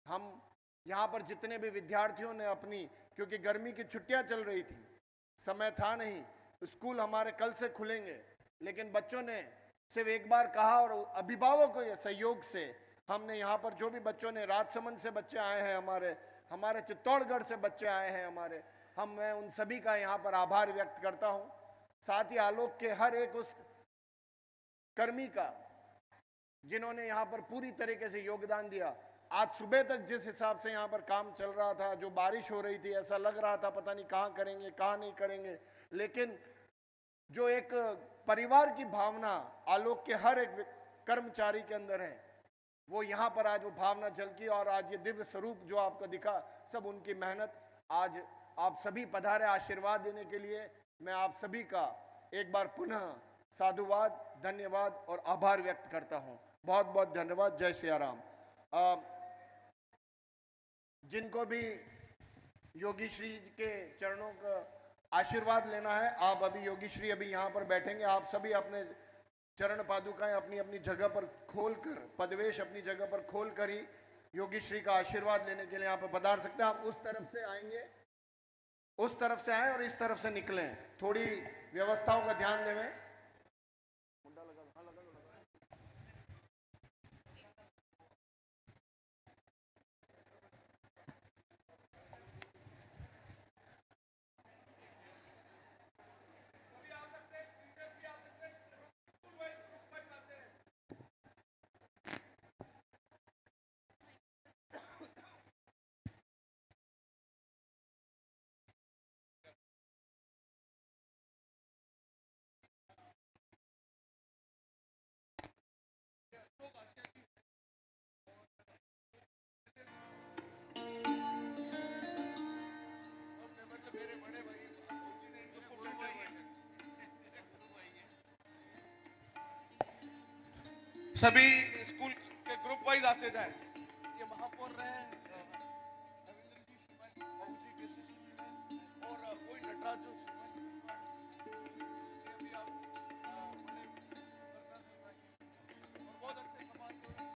हम यहाँ पर जितने भी विद्यार्थियों ने अपनी, क्योंकि गर्मी की छुट्टियाँ चल रही थी, समय था नहीं, स्कूल हमारे कल से खुलेंगे, लेकिन बच्चों ने सिर्फ एक बार कहा और अभिभावकों के सहयोग से हमने यहाँ पर जो भी बच्चों ने, राजसमंद से बच्चे आए हैं, हमारे चित्तौड़गढ़ से बच्चे आए हैं मैं उन सभी का यहाँ पर आभार व्यक्त करता हूँ। साथ ही आलोक के हर एक उस कर्मी का जिन्होंने यहाँ पर पूरी तरीके से योगदान दिया। आज सुबह तक जिस हिसाब से यहाँ पर काम चल रहा था, जो बारिश हो रही थी, ऐसा लग रहा था पता नहीं कहाँ करेंगे कहाँ नहीं करेंगे, लेकिन जो एक परिवार की भावना आलोक के हर एक कर्मचारी के अंदर है, वो यहाँ पर आज वो भावना झलकी और आज ये दिव्य स्वरूप जो आपको दिखा, सब उनकी मेहनत। आज आप सभी पधारे आशीर्वाद देने के लिए। मैं आप सभी का एक बार पुनः साधुवाद, धन्यवाद और आभार व्यक्त करता हूँ। बहुत बहुत धन्यवाद। जय सिया राम। जिनको भी योगी श्री के चरणों का आशीर्वाद लेना है, आप अभी योगी श्री अभी यहाँ पर बैठेंगे। आप सभी अपने चरण पादुकाएं अपनी अपनी जगह पर खोलकर, पदवेश अपनी जगह पर खोलकर ही योगी श्री का आशीर्वाद लेने के लिए यहाँ पर पधार सकते हैं। आप उस तरफ से आएंगे, उस तरफ से आए और इस तरफ से निकलें। थोड़ी व्यवस्थाओं का ध्यान देवें। सभी स्कूल के ग्रुप वाइज आते जाएं। ये महापौर रहे